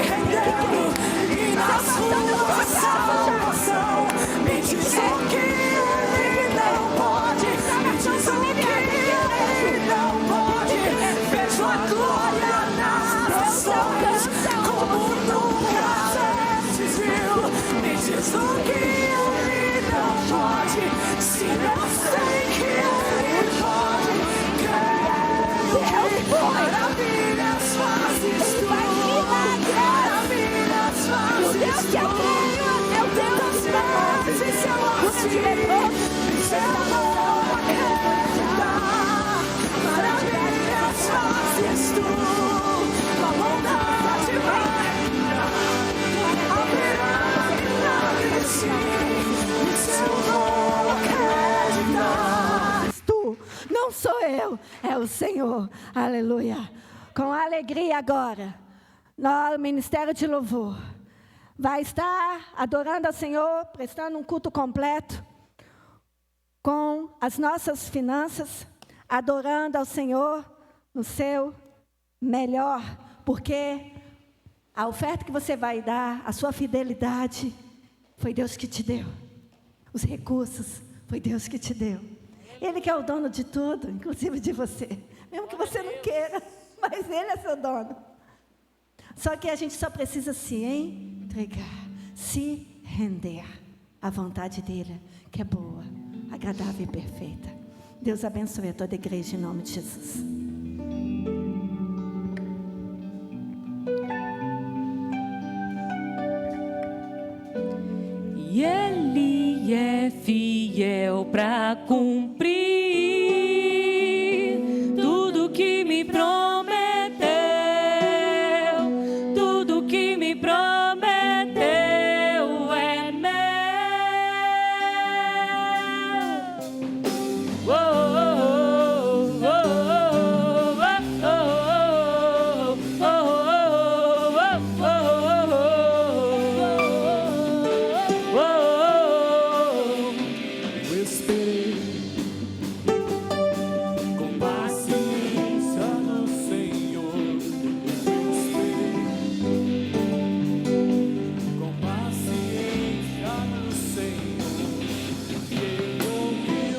rendendo e nas ruas salvação. Me diz o que ele não pode. Me diz o que ele não pode. Vejo a glória nas pessoas como nunca antes viu. Me diz o que ele não pode. Se não sei que ele pode. Maravilhas fazes tu. Maravilhas fazes tu. Deus que eu creio, eu Deus fazes seu auxílio. Eu vou acreditar. Maravilhas fazes tu. Tua bondade vai haverá milagres sim. Nisso eu vou acreditar. tu, não sou eu, é o Senhor. Aleluia. Com alegria agora, no Ministério de Louvor, vai estar adorando ao Senhor, prestando um culto completo, com as nossas finanças, adorando ao Senhor no seu melhor, porque a oferta que você vai dar, a sua fidelidade, foi Deus que te deu. Os recursos, foi Deus que te deu. Ele que é o dono de tudo, inclusive de você. Mesmo que você não queira, mas Ele é seu dono. Só que a gente só precisa se entregar, se render à vontade dEle, que é boa, agradável e perfeita. Deus abençoe a toda a igreja em nome de Jesus. E Ele é fiel para cumprir tudo que me prometeu, tudo que me prometeu é meu. Oh, oh, oh, oh, oh, oh, Eu esperei com paciência no Senhor. Eu esperei com paciência no Senhor. E Ele ouviu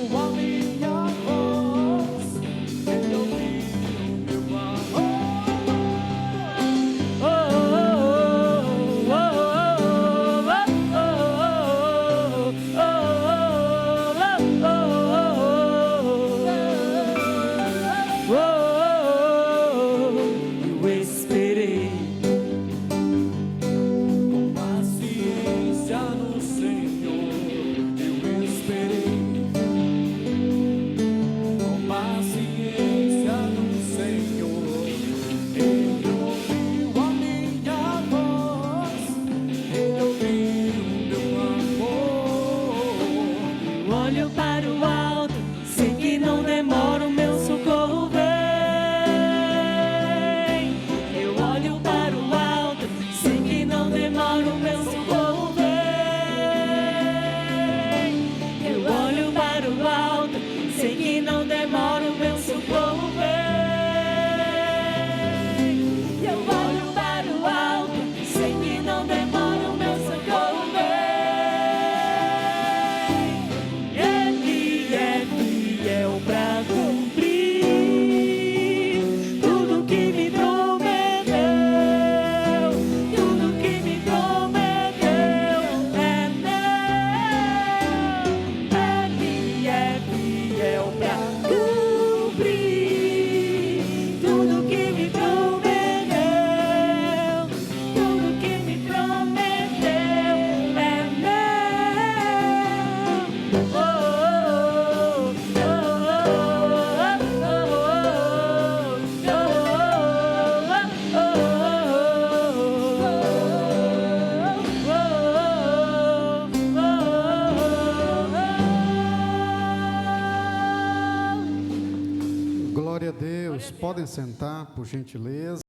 olho para o alto, sei que não demora, o meu socorro vem. Eu olho para o alto, sei que não demora, o meu socorro vem. Eu olho para o alto, sei que não demora, o meu socorro vem. Eu olho para o alto, sei que não demora, o meu socorro vem. Ele é fiel pra cumprir tudo que me prometeu. Tudo que me prometeu é meu. Ele é fiel pra cumprir tudo que me prometeu. Tudo que me prometeu é meu. Oh, oh, Glória a Deus. Podem sentar, por gentileza.